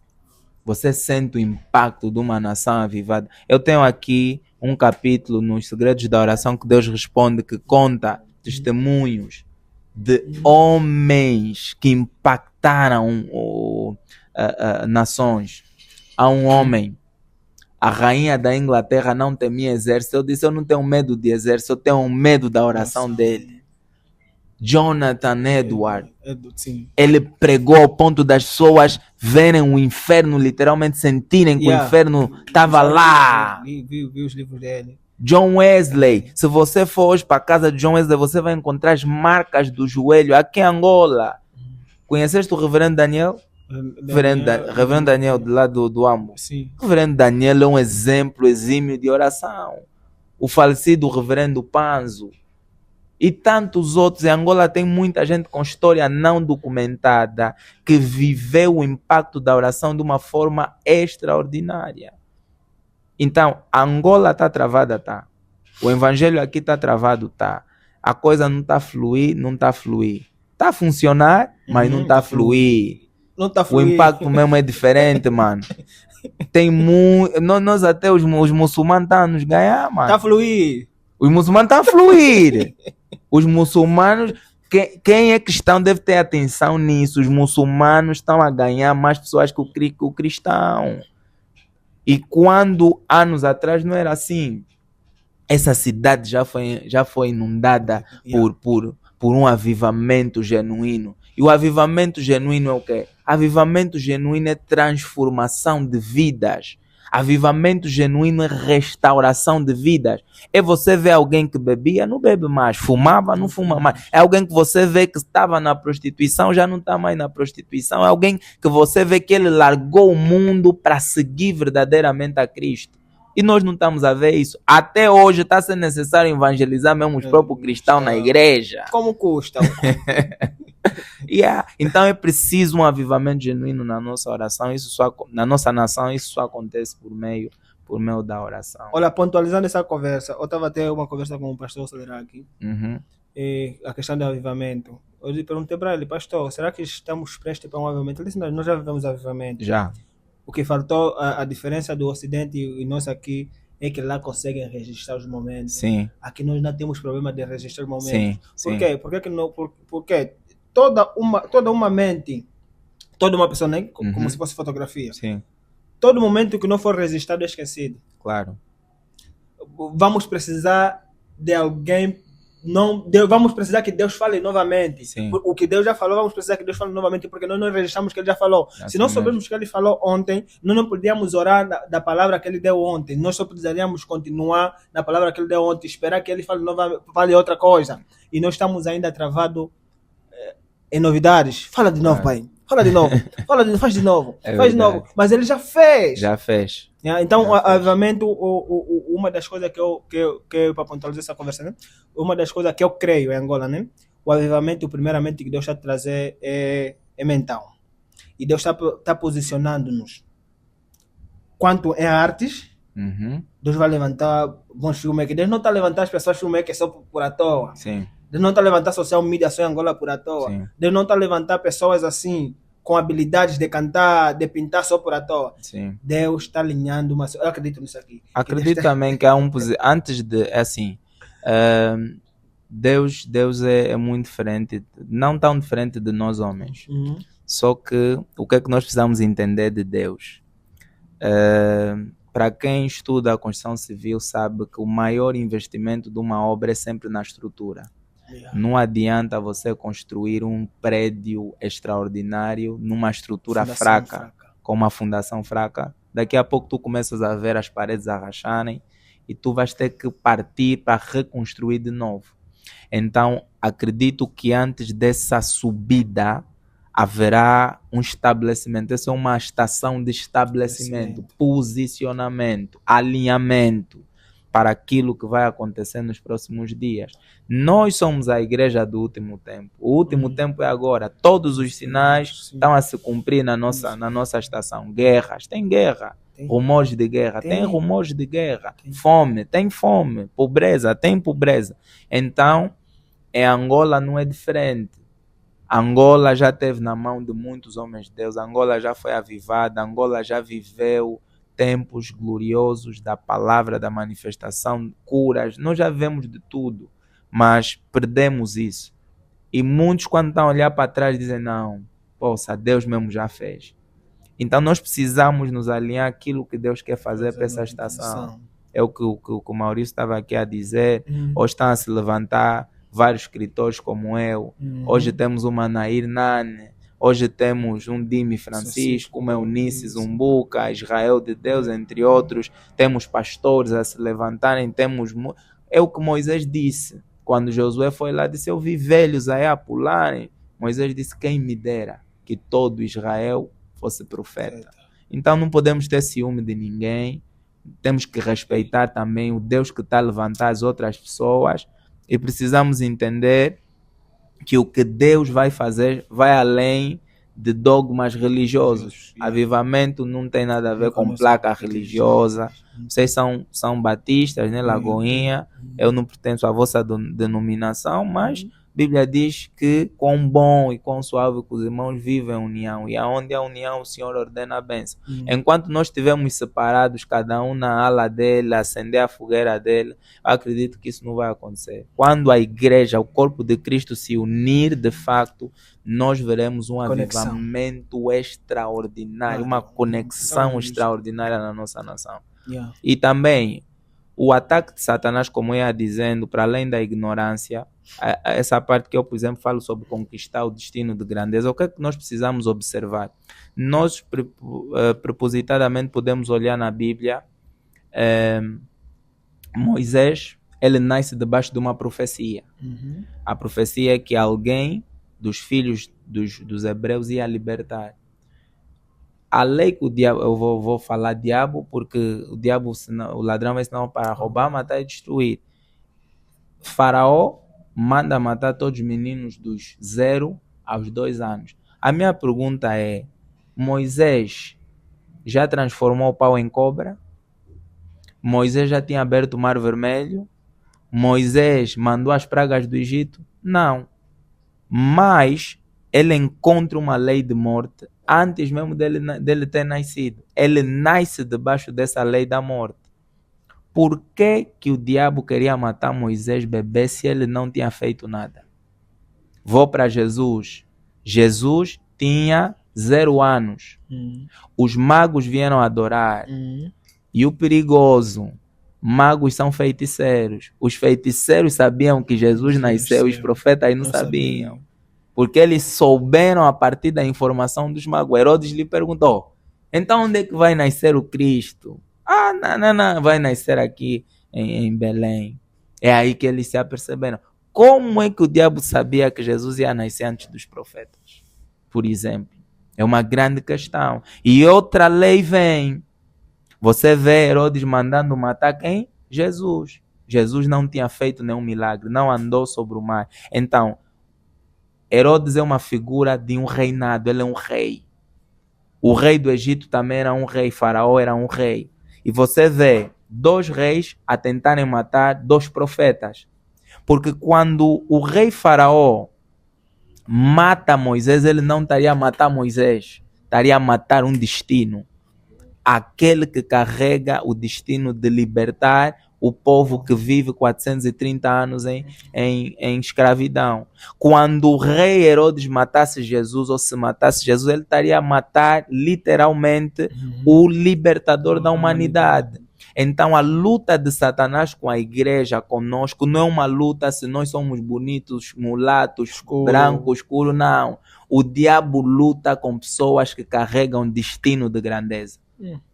Você sente o impacto de uma nação avivada. Eu tenho aqui um capítulo nos Segredos da Oração que Deus responde, que conta testemunhos de homens que impactaram nações. Há um homem, a rainha da Inglaterra não temia exército. Eu disse, eu não tenho medo de exército, eu tenho medo da oração dele. Jonathan Edwards, ele pregou ao ponto das pessoas verem o inferno, literalmente sentirem que o inferno estava lá. Vi os livros dele. John Wesley, se você for hoje para a casa de John Wesley, você vai encontrar as marcas do joelho aqui em Angola. Conheceste o reverendo Daniel? Reverendo Daniel de lá do Ambo. Sim. O reverendo Daniel é um exemplo exímio de oração. O falecido reverendo Panzo. E tantos outros. Em Angola tem muita gente com história não documentada que viveu o impacto da oração de uma forma extraordinária. Então, Angola está travada, tá? O evangelho aqui está travado, tá? A coisa não está a fluir, não está a fluir. Está a funcionar, mas não está a fluir. Não tá fluir. O impacto mesmo é diferente, mano. Tem muito... Nós até os muçulmanos estão a nos ganhar, mano. Está a fluir. Os muçulmanos estão a fluir. Os muçulmanos, quem é cristão deve ter atenção nisso. Os muçulmanos estão a ganhar mais pessoas que o cristão. E quando anos atrás não era assim. Essa cidade já foi inundada por um avivamento genuíno. E o avivamento genuíno é o quê? Avivamento genuíno é transformação de vidas. Avivamento genuíno é restauração de vidas. É você ver alguém que bebia, não bebe mais. Fumava, não fuma mais. É alguém que você vê que estava na prostituição, já não está mais na prostituição. É alguém que você vê que ele largou o mundo para seguir verdadeiramente a Cristo. E nós não estamos a ver isso. Até hoje está sendo necessário evangelizar mesmo os próprios cristãos na igreja. Como custa? Então é preciso um avivamento genuíno na nossa oração, na nossa nação. Isso só acontece por meio da oração. Olha, pontualizando essa conversa, eu estava até uma conversa com o pastor Soleraki, a questão do avivamento. Eu perguntei para ele, pastor, será que estamos prestes para um avivamento? Ele disse, nós já vivemos avivamento. Já. O que faltou, a diferença do Ocidente e nós aqui, é que lá conseguem registrar os momentos. Sim. Aqui nós não temos problema de registrar os momentos. Sim. Por quê? Porque toda uma mente, toda uma pessoa, né? Como se fosse fotografia. Sim. Todo momento que não for registrado é esquecido. Claro. Vamos precisar de alguém, vamos precisar que Deus fale novamente. Sim. O que Deus já falou, vamos precisar que Deus fale novamente, porque nós não registramos o que Ele já falou. Se não soubermos o que Ele falou ontem, nós não podíamos orar da palavra que Ele deu ontem. Nós só precisaríamos continuar na palavra que Ele deu ontem, esperar que Ele fale outra coisa. E nós estamos ainda travados em novidades. Fala de novo, pai. Fala de novo. Faz de novo. Faz de novo. Mas ele já fez. Já fez. Então, o avivamento, uma das coisas que eu para pontualizar essa conversa, né? Uma das coisas que eu creio em Angola, né? O avivamento, primeiramente, que Deus está a trazer é mental. E Deus está posicionando-nos quanto em artes, Deus vai levantar bons filmmakers. Deus não está a levantar as pessoas filmmakers só por à toa. Sim. Deus não está a levantar social media só em Angola por à toa. Sim. Deus não está a levantar pessoas assim, com habilidades de cantar, de pintar só por à toa. Sim. Deus está alinhando uma... Eu acredito nisso aqui. Acredito também que há antes de, assim, Deus é muito diferente, não tão diferente de nós homens. Só que o que é que nós precisamos entender de Deus? Para quem estuda a construção civil sabe que o maior investimento de uma obra é sempre na estrutura. Não adianta você construir um prédio extraordinário numa estrutura fraca, com uma fundação fraca. Daqui a pouco tu começas a ver as paredes a racharem e tu vais ter que partir para reconstruir de novo. Então, acredito que antes dessa subida haverá um estabelecimento. Essa é uma estação de estabelecimento, posicionamento, alinhamento para aquilo que vai acontecer nos próximos dias. Nós somos a igreja do último tempo. O último tempo é agora. Todos os sinais estão a se cumprir na nossa estação. Guerras, tem guerra. Rumores de guerra, tem rumores de guerra. Fome, tem fome. Pobreza, tem pobreza. Então, em Angola não é diferente. Angola já esteve na mão de muitos homens de Deus. Angola já foi avivada. Angola já viveu tempos gloriosos da palavra, da manifestação, curas. Nós já vivemos de tudo, mas perdemos isso. E muitos, quando estão a olhar para trás, dizem, não, poxa, Deus mesmo já fez. Então nós precisamos nos alinhar àquilo que Deus quer fazer para essa estação. É o que o Maurício estava aqui a dizer. Hoje estão a se levantar vários escritores como eu. Hoje temos uma Nair Nane. Hoje temos um Dimi Francisco, uma Eunice Zumbuca, Israel de Deus, entre outros. Temos pastores a se levantarem. É o que Moisés disse. Quando Josué foi lá, disse, eu vi velhos aí a pularem. Moisés disse, quem me dera que todo Israel fosse profeta. Então não podemos ter ciúme de ninguém. Temos que respeitar também o Deus que está a levantar as outras pessoas. E precisamos entender que o que Deus vai fazer vai além de dogmas religiosos. Avivamento não tem nada a ver com placa religiosa. Vocês são batistas, né, Lagoinha? Eu não pertenço à vossa denominação, mas a Bíblia diz que quão bom e quão suave que os irmãos vivem em união. E aonde há união, o Senhor ordena a bênção. Enquanto nós estivermos separados, cada um na ala dele, acender a fogueira dele, eu acredito que isso não vai acontecer. Quando a igreja, o corpo de Cristo se unir de facto, nós veremos um avivamento extraordinário, uma conexão extraordinária na nossa nação. E também o ataque de Satanás, como eu ia dizendo, para além da ignorância, essa parte que eu, por exemplo, falo sobre conquistar o destino de grandeza, o que é que nós precisamos observar? Nós, propositadamente, podemos olhar na Bíblia, Moisés, ele nasce debaixo de uma profecia. A profecia é que alguém dos filhos dos hebreus ia libertar. A lei que o diabo, eu vou falar diabo porque o diabo, o ladrão vai ensinar para roubar, matar e destruir. Faraó manda matar todos os meninos dos 0 aos 2 anos. A minha pergunta é, Moisés já transformou o pau em cobra? Moisés já tinha aberto o mar vermelho? Moisés mandou as pragas do Egito? Não. Mas ele encontra uma lei de morte antes mesmo dele ter nascido. Ele nasce debaixo dessa lei da morte. Por que o diabo queria matar Moisés bebê se ele não tinha feito nada? Vou para Jesus. Jesus tinha 0 anos. Os magos vieram adorar. E o perigoso, magos são feiticeiros. Os feiticeiros sabiam que Jesus nasceu e os profetas não sabiam. Porque eles souberam a partir da informação dos magos. Herodes lhe perguntou, então onde é que vai nascer o Cristo? Não, vai nascer aqui em Belém. É aí que eles se aperceberam. Como é que o diabo sabia que Jesus ia nascer antes dos profetas? Por exemplo, é uma grande questão. E outra lei vem. Você vê Herodes mandando matar quem? Jesus. Jesus não tinha feito nenhum milagre, não andou sobre o mar. Então, Herodes é uma figura de um reinado, ele é um rei. O rei do Egito também era um rei, Faraó era um rei. E você vê 2 reis a tentarem matar 2 profetas. Porque quando o rei Faraó mata Moisés, ele não estaria a matar Moisés, estaria a matar um destino. Aquele que carrega o destino de libertar o povo que vive 430 anos em escravidão. Quando o rei Herodes matasse Jesus, ou se matasse Jesus, ele estaria a matar literalmente o libertador da humanidade. Então a luta de Satanás com a igreja, conosco, não é uma luta se nós somos bonitos, mulatos, brancos, escuros, não. O diabo luta com pessoas que carregam destino de grandeza.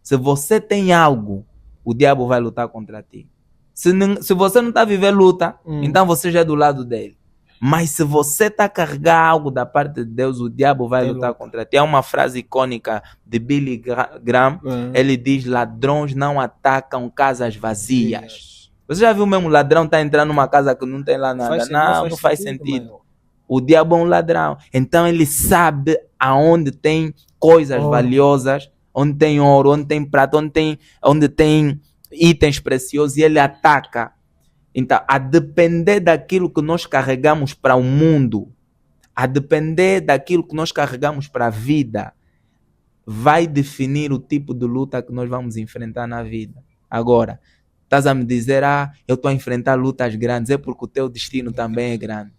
Se você tem algo, o diabo vai lutar contra ti. Se você não está a viver luta, então você já é do lado dele. Mas se você está a carregar algo da parte de Deus, o diabo vai lutar contra ti. É uma frase icônica de Billy Graham. Ele diz: ladrões não atacam casas vazias. Você já viu mesmo ladrão estar entrando numa casa que não tem lá nada? Não faz sentido. O diabo é um ladrão. Então ele sabe aonde tem coisas valiosas, onde tem ouro, onde tem prata, onde tem itens preciosos, e ele ataca. Então, a depender daquilo que nós carregamos para o mundo, a depender daquilo que nós carregamos para a vida, vai definir o tipo de luta que nós vamos enfrentar na vida. Agora, estás a me dizer, eu estou a enfrentar lutas grandes, é porque o teu destino também é grande.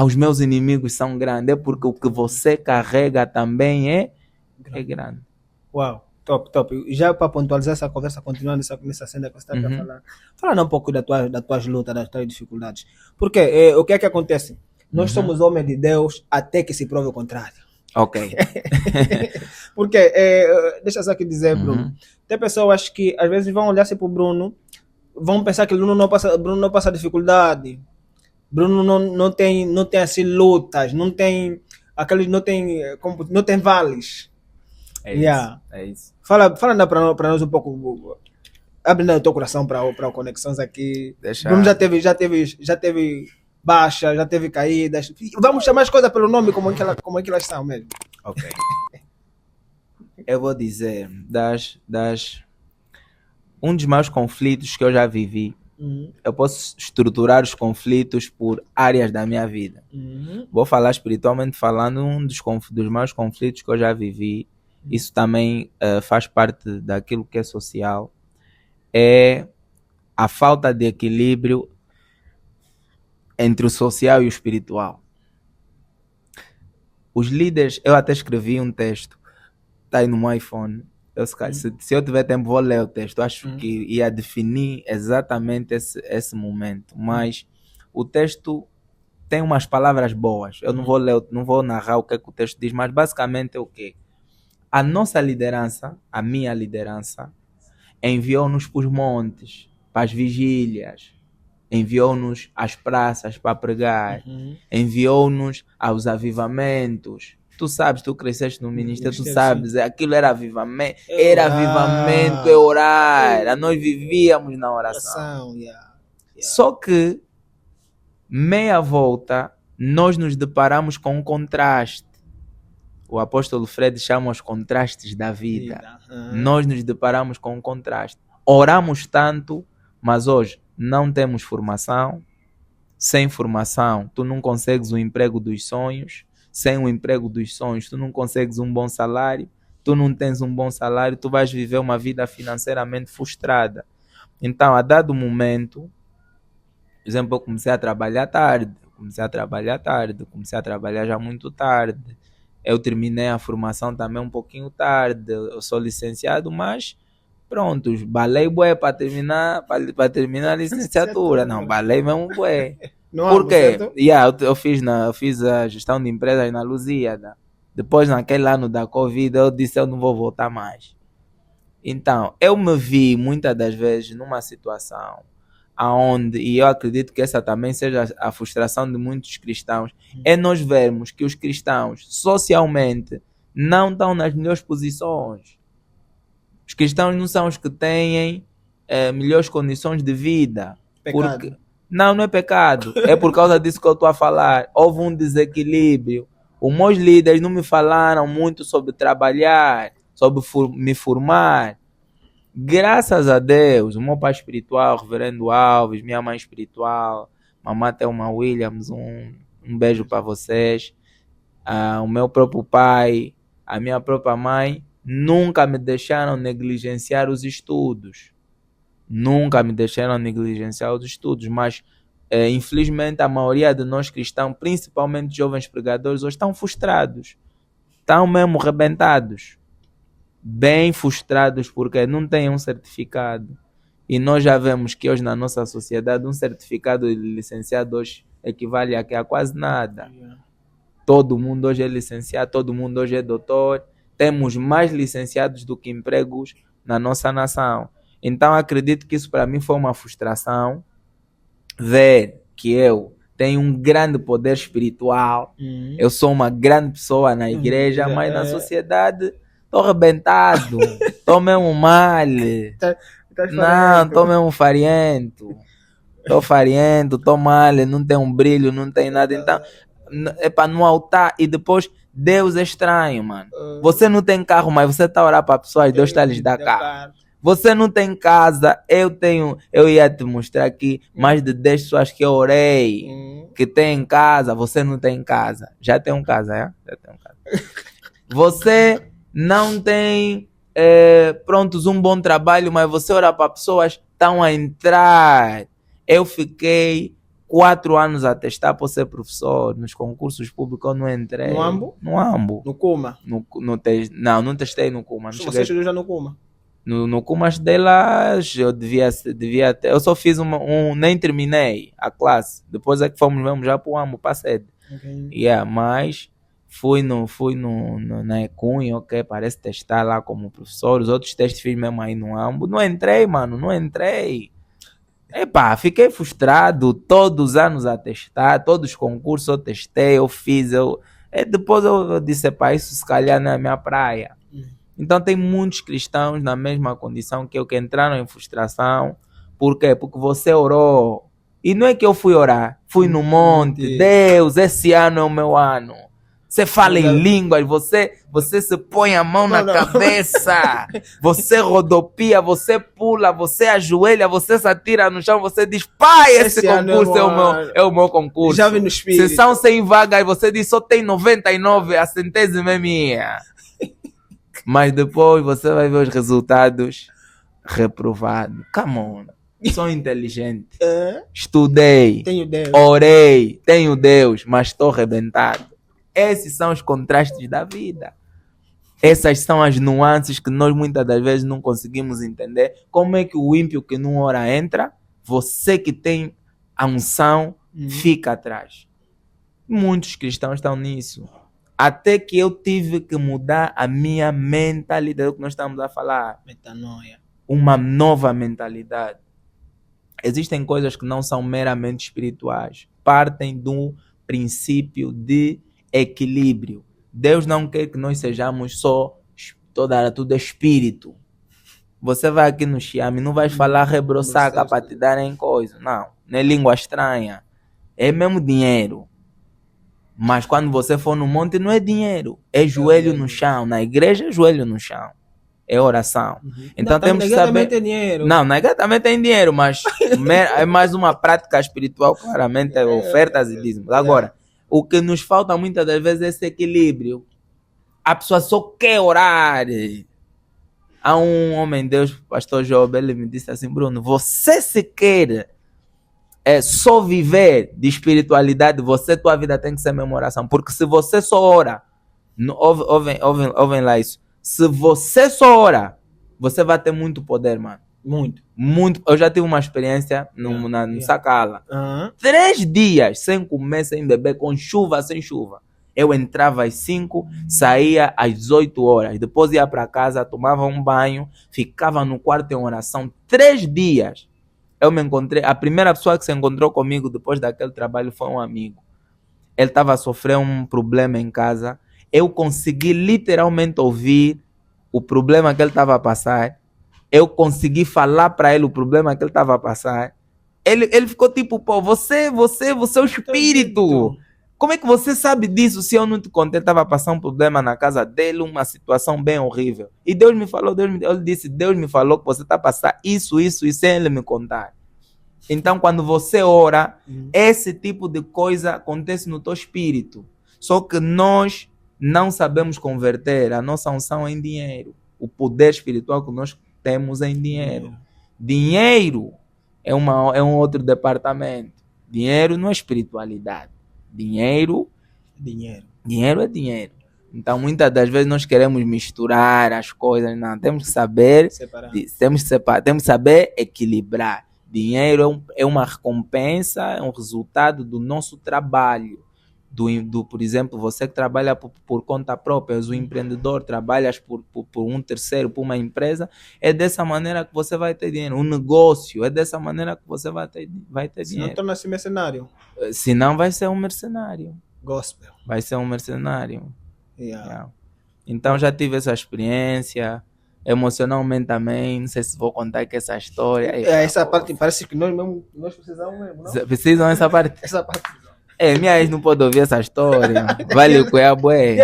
Os meus inimigos são grandes, é porque o que você carrega também é grande. Uau, top. Já para pontualizar essa conversa, continuando nessa cena que você está a falar, falando um pouco das tuas lutas, das tuas dificuldades. Porque o que é que acontece? Nós somos homens de Deus até que se prove o contrário. Ok. Porque, deixa eu só aqui dizer, Bruno, tem pessoas que às vezes vão olhar-se para o Bruno, vão pensar que Bruno não passa dificuldade, Bruno não tem assim lutas, não tem vales. É isso. Fala para nós um pouco, abrindo o teu coração para conexões aqui. Bruno já teve baixa, já teve caídas. Vamos chamar as coisas pelo nome, como é que elas são mesmo. Ok. Eu vou dizer, um dos maiores conflitos que eu já vivi, eu posso estruturar os conflitos por áreas da minha vida. Vou falar espiritualmente falando, um dos maiores conflitos que eu já vivi, isso também faz parte daquilo que é social, é a falta de equilíbrio entre o social e o espiritual. Os líderes, eu até escrevi um texto, está aí no meu iPhone. Se eu tiver tempo, vou ler o texto. Acho que ia definir exatamente esse momento. Mas o texto tem umas palavras boas. Eu não vou ler, não vou narrar o que é que o texto diz, mas basicamente é o quê? A nossa liderança, a minha liderança, enviou-nos para os montes, para as vigílias, enviou-nos às praças para pregar, enviou-nos aos avivamentos. Tu sabes, tu cresceste no ministério, tu sabes, aquilo era avivamento, é orar, nós vivíamos na oração. Só que, meia volta, nós nos deparamos com um contraste. O apóstolo Fred chama os contrastes da vida. Nós nos deparamos com um contraste. Oramos tanto, mas hoje não temos formação. Sem formação, tu não consegues o emprego dos sonhos. Sem o emprego dos sonhos, tu não consegues um bom salário. Tu não tens um bom salário, tu vais viver uma vida financeiramente frustrada. Então, a dado momento, por exemplo, eu comecei a trabalhar tarde. Comecei a trabalhar já muito tarde. Eu terminei a formação também um pouquinho tarde. Eu sou licenciado, mas pronto, balei bué para terminar a licenciatura. Não, balei mesmo bué. Por quê? Eu fiz a gestão de empresas na Lusíada. Depois, naquele ano da Covid, eu disse eu não vou voltar mais. Então, eu me vi muitas das vezes numa situação aonde, e eu acredito que essa também seja a frustração de muitos cristãos, é nós vermos que os cristãos socialmente não estão nas melhores posições. Os cristãos não são os que têm melhores condições de vida. Porque não é pecado, é por causa disso que eu estou a falar. Houve um desequilíbrio. Os meus líderes não me falaram muito sobre trabalhar, sobre me formar. Graças a Deus, o meu pai espiritual, o reverendo Alves, minha mãe espiritual, mamãe Thelma Williams, um beijo para vocês. O meu próprio pai, a minha própria mãe, nunca me deixaram negligenciar os estudos. Nunca me deixaram negligenciar os estudos, mas infelizmente a maioria de nós cristãos, principalmente jovens pregadores, hoje estão frustrados. Estão mesmo rebentados. Bem frustrados porque não têm um certificado. E nós já vemos que hoje na nossa sociedade um certificado de licenciado hoje equivale a quase nada. Todo mundo hoje é licenciado, todo mundo hoje é doutor. Temos mais licenciados do que empregos na nossa nação. Então acredito que isso para mim foi uma frustração. Ver que eu tenho um grande poder espiritual. Eu sou uma grande pessoa na igreja, mas na sociedade estou arrebentado. Estou mesmo mal. Não, estou mesmo fariento. Estou fariento, estou mal, não tem um brilho, não tem nada. Então, é para no altar. E depois, Deus é estranho, mano. Você não tem carro, mas você está a orar para pessoas, Deus está a lhes dar carro. Você não tem casa, eu ia te mostrar aqui mais de 10 pessoas que eu orei, que tem casa, você não tem casa. Já tem um casa, é? Já tem um casa. Você não tem, prontos, um bom trabalho, mas você ora para pessoas que estão a entrar. Eu fiquei 4 anos a testar para ser professor nos concursos públicos, eu não entrei. No Ambo? No Ambo. No Kuma? Não testei no Kuma. Você estudou já no Kuma? No Kumas delas, eu devia ter. Eu só fiz nem terminei a classe. Depois é que fomos mesmo já para o Ambo, para a sede. Mas fui na Ecunha, ok, parece testar lá como professor. Os outros testes fiz mesmo aí no Ambo. Não entrei, mano, não entrei. Fiquei frustrado. Todos os anos a testar, todos os concursos eu testei, eu fiz. Depois eu disse, isso se calhar não é a minha praia. Então tem muitos cristãos na mesma condição que eu, que entraram em frustração. Por quê? Porque você orou. E não é que eu fui orar. Fui no monte. Deus, esse ano é o meu ano. Você fala em línguas, você se põe a mão na cabeça. Você rodopia, você pula, você ajoelha, você se atira no chão, você diz, pai, esse concurso é o meu concurso. Já vi no espírito. Se são 100 vagas, você diz, só tem 99, a centésima é minha. Mas depois você vai ver os resultados reprovados. Come on. Sou inteligente. Estudei. Tenho Deus. Orei. Tenho Deus. Mas estou arrebentado. Esses são os contrastes da vida. Essas são as nuances que nós muitas das vezes não conseguimos entender. Como é que o ímpio que não ora entra? Você que tem a unção fica atrás. Muitos cristãos estão nisso. Até que eu tive que mudar a minha mentalidade, o que nós estamos a falar. Metanoia. Uma nova mentalidade. Existem coisas que não são meramente espirituais. Partem do princípio de equilíbrio. Deus não quer que nós sejamos só tudo espírito. Você vai aqui no Xiame, não vai falar rebroçaca para te darem coisa. Não é língua estranha. É mesmo dinheiro. Mas quando você for no monte, não é dinheiro. É joelho no chão. Na igreja é joelho no chão. É oração. Então temos que saber... também tem dinheiro. Não, na igreja também tem dinheiro, mas é mais uma prática espiritual, claramente, é ofertas e dízimos. Agora, o que nos falta muitas das vezes é esse equilíbrio. A pessoa só quer orar. Há um homem de Deus, pastor Job, ele me disse assim, Bruno, você se quer só viver de espiritualidade, tua vida tem que ser memoração. Porque se você só ora, ouvem lá isso, se você só ora, você vai ter muito poder, mano. Muito. Eu já tive uma experiência no Sacala. 3 dias sem comer, sem beber, com chuva, sem chuva. Eu entrava às 5, saía às 8 horas. Depois ia para casa, tomava um banho, ficava no quarto em oração. 3 dias. Eu me encontrei, a primeira pessoa que se encontrou comigo depois daquele trabalho foi um amigo. Ele estava a sofrer um problema em casa. Eu consegui literalmente ouvir o problema que ele estava a passar. Eu consegui falar para ele o problema que ele estava a passar. Ele ficou tipo, pô, você é o espírito. Como é que você sabe disso se eu não te contei? Estava passando um problema na casa dele, uma situação bem horrível. E Deus me falou, Deus me falou que você está a passar isso, sem ele me contar. Então, quando você ora, esse tipo de coisa acontece no teu espírito. Só que nós não sabemos converter a nossa unção em dinheiro. O poder espiritual que nós temos em dinheiro. Dinheiro é um outro departamento. Dinheiro não é espiritualidade. Dinheiro é dinheiro. Então, muitas das vezes nós queremos misturar as coisas. Não, temos que saber separar. Temos que saber equilibrar. Dinheiro é uma recompensa, é um resultado do nosso trabalho. Por exemplo, você que trabalha por conta própria, és um empreendedor, trabalhas por um terceiro, por uma empresa, é dessa maneira que você vai ter dinheiro. Um negócio, é dessa maneira que você vai ter dinheiro. Se não torna-se mercenário. Se não, vai ser um mercenário. Gospel. Vai ser um mercenário. Yeah. Então já tive essa experiência. Emocionalmente também, não sei se vou contar aqui essa história. Essa parte parece que nós precisamos mesmo, não? Precisam dessa parte? Essa parte. Minha ex não pode ouvir essa história. Vale o que é bué.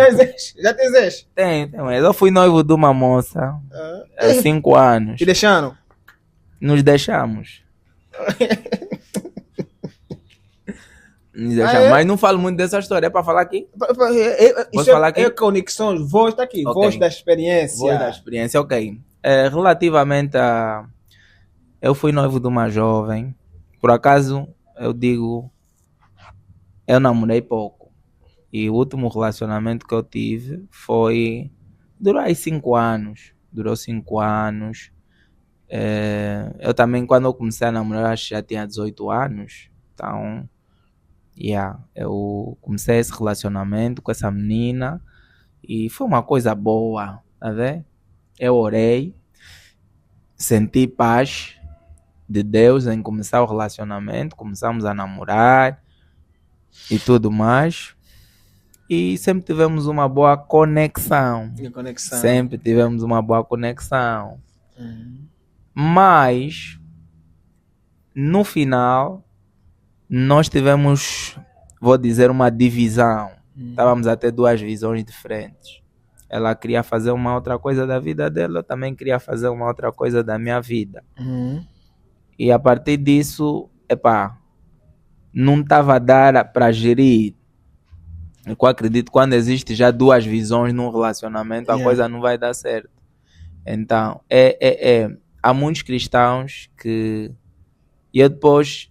Já tem ex? Tem, mas eu fui noivo de uma moça há 5 anos. Te deixaram? Nos deixamos. Mas não falo muito dessa história, é para falar aqui? Posso falar aqui? É conexão, voz está aqui, okay. Voz da experiência. Voz da experiência, ok. Relativamente a... Eu fui noivo de uma jovem, por acaso, eu digo, eu namorei pouco. E o último relacionamento que eu tive durou aí 5 anos. Durou 5 anos. Eu também, quando eu comecei a namorar, acho que já tinha 18 anos. Então... eu comecei esse relacionamento com essa menina e foi uma coisa boa, tá vendo? Eu orei, senti paz de Deus em começar o relacionamento, começamos a namorar e tudo mais. E sempre tivemos uma boa conexão. Sempre tivemos uma boa conexão. Mas, no final... nós tivemos, vou dizer, uma divisão. Estávamos a ter 2 visões diferentes. Ela queria fazer uma outra coisa da vida dela, eu também queria fazer uma outra coisa da minha vida. E a partir disso, não estava a dar para gerir. Eu acredito que quando existe já 2 visões num relacionamento, a coisa não vai dar certo. Então, há muitos cristãos que... E eu depois...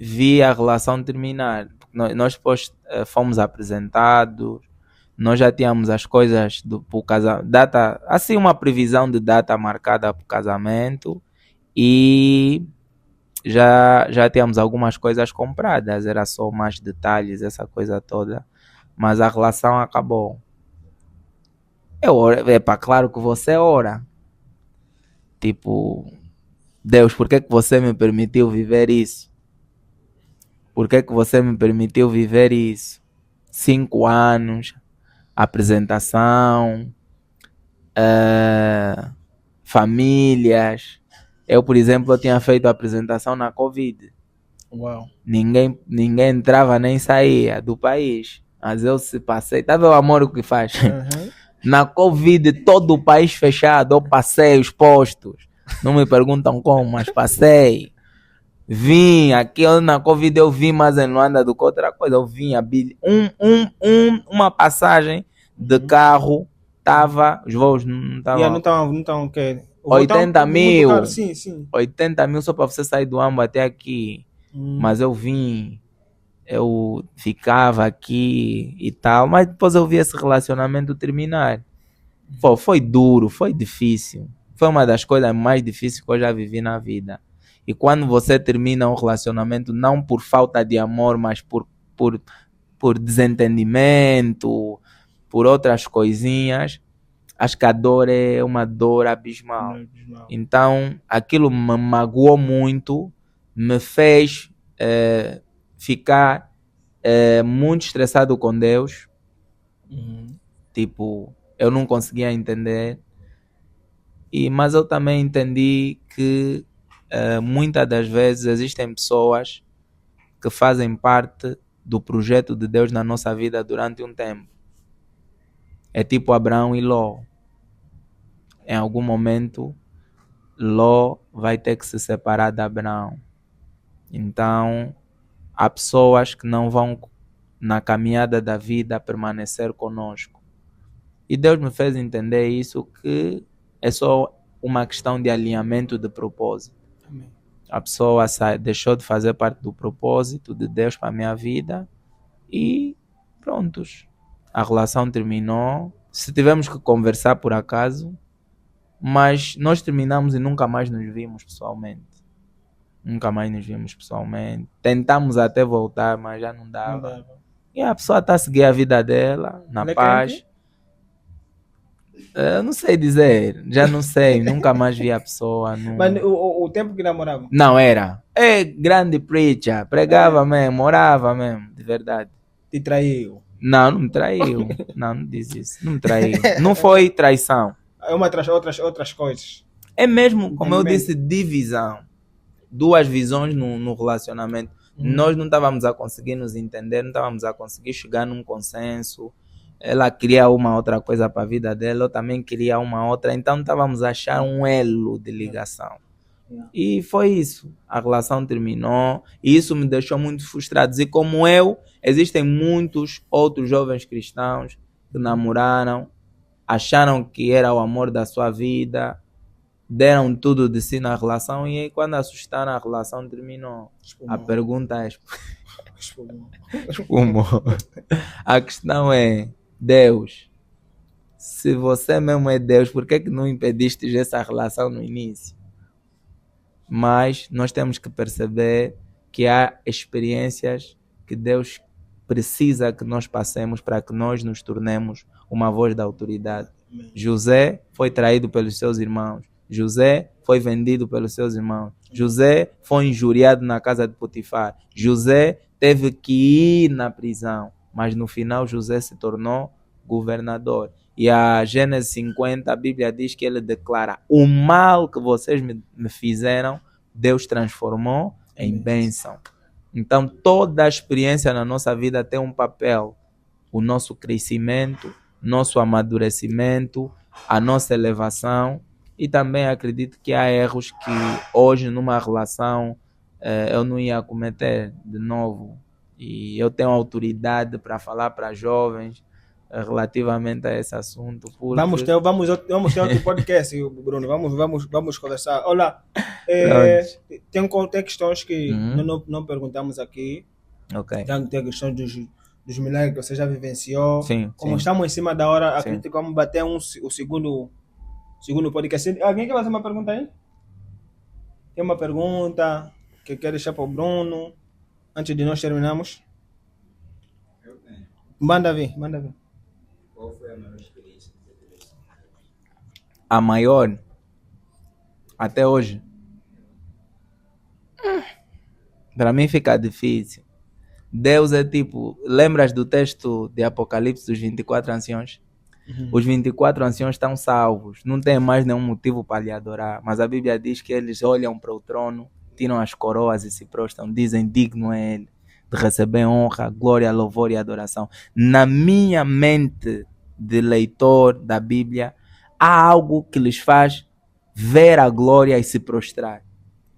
vi a relação terminar. Nós depois fomos apresentados, nós já tínhamos as coisas pro casamento, data, assim uma previsão de data marcada para o casamento e já tínhamos algumas coisas compradas, era só mais detalhes, essa coisa toda, mas a relação acabou. Claro que você ora. Tipo, Deus, por que você me permitiu viver isso? Por que você me permitiu viver isso? 5 anos, apresentação, famílias. Eu, por exemplo, tinha feito a apresentação na Covid. Uau. Ninguém entrava nem saía do país. Mas eu se passei. Tá vendo o amor que faz? Na Covid, todo o país fechado. Eu passei os postos. Não me perguntam como, mas passei. Vim aqui na Covid, eu vim mais em Luanda do que outra coisa. Eu vim uma passagem de carro, os voos não estavam. Não estavam o quê? 80 mil. Caro, sim. 80 mil só para você sair do Ambo até aqui. Mas eu vim, eu ficava aqui e tal. Mas depois eu vi esse relacionamento terminar. Foi duro, foi difícil. Foi uma das coisas mais difíceis que eu já vivi na vida. E quando você termina um relacionamento, não por falta de amor, mas por desentendimento, por outras coisinhas, acho que a dor é uma dor abismal. Então, aquilo me magoou muito, me fez ficar muito estressado com Deus. Tipo, eu não conseguia entender. Mas eu também entendi que muitas das vezes existem pessoas que fazem parte do projeto de Deus na nossa vida durante um tempo. É tipo Abraão e Ló. Em algum momento, Ló vai ter que se separar de Abraão. Então, há pessoas que não vão, na caminhada da vida, permanecer conosco. E Deus me fez entender isso, que é só uma questão de alinhamento de propósito. Amém. A pessoa deixou de fazer parte do propósito de Deus para a minha vida e prontos. A relação terminou. Se tivemos que conversar por acaso, mas nós terminamos e nunca mais nos vimos pessoalmente. Tentamos até voltar, mas já não dava. E a pessoa está a seguir a vida dela, na paz. Eu não sei dizer, já não sei, nunca mais vi a pessoa. Não... Mas o tempo que namorava? Não, era. É grande preacher, pregava mesmo, orava mesmo, de verdade. Te traiu? Não me traiu. Não disse isso. Não me traiu. Não foi traição. É outras coisas. É mesmo, como eu disse, divisão. Duas visões no relacionamento. Nós não estávamos a conseguir nos entender, não estávamos a conseguir chegar num consenso. Ela queria uma outra coisa para a vida dela, eu também queria uma outra. Então não estávamos a achar um elo de ligação. E foi isso. A relação terminou e isso me deixou muito frustrado. E como eu, existem muitos outros jovens cristãos que namoraram, acharam que era o amor da sua vida, deram tudo de si na relação e aí, quando assustaram, a relação terminou. Espumou. A pergunta é... Espumou. A questão é, Deus, se você mesmo é Deus, por que não impediste essa relação no início? Mas nós temos que perceber que há experiências que Deus precisa que nós passemos para que nós nos tornemos uma voz da autoridade. José foi traído pelos seus irmãos. José foi vendido pelos seus irmãos. José foi injuriado na casa de Potifar. José teve que ir na prisão. Mas no final José se tornou governador. E a Gênesis 50, a Bíblia diz que ele declara: o mal que vocês me fizeram, Deus transformou em bênção. Então toda a experiência na nossa vida tem um papel. O nosso crescimento, nosso amadurecimento, a nossa elevação. E também acredito que há erros que hoje numa relação eu não ia cometer de novo. E eu tenho autoridade para falar para jovens relativamente a esse assunto. Porque... Vamos ter outro podcast, Bruno. Vamos conversar. Olha, tem questões que não perguntamos aqui. Okay. Tem questões dos milagres que você já vivenciou. Sim, como estamos em cima da hora, acredito que vamos bater o segundo podcast. Alguém quer fazer uma pergunta aí? Tem uma pergunta que quer deixar para o Bruno antes de nós terminarmos? Eu tenho. Manda ver. Qual foi a maior experiência que você teve? A maior? Até hoje? Para mim fica difícil. Deus é tipo... Lembras do texto de Apocalipse dos 24 anciões? Os 24 anciões estão salvos, não tem mais nenhum motivo para lhe adorar, mas a Bíblia diz que eles olham para o trono, tiram as coroas e se prostram, dizem: digno é ele de receber honra, glória, louvor e adoração. Na minha mente de leitor da Bíblia, há algo que lhes faz ver a glória e se prostrar.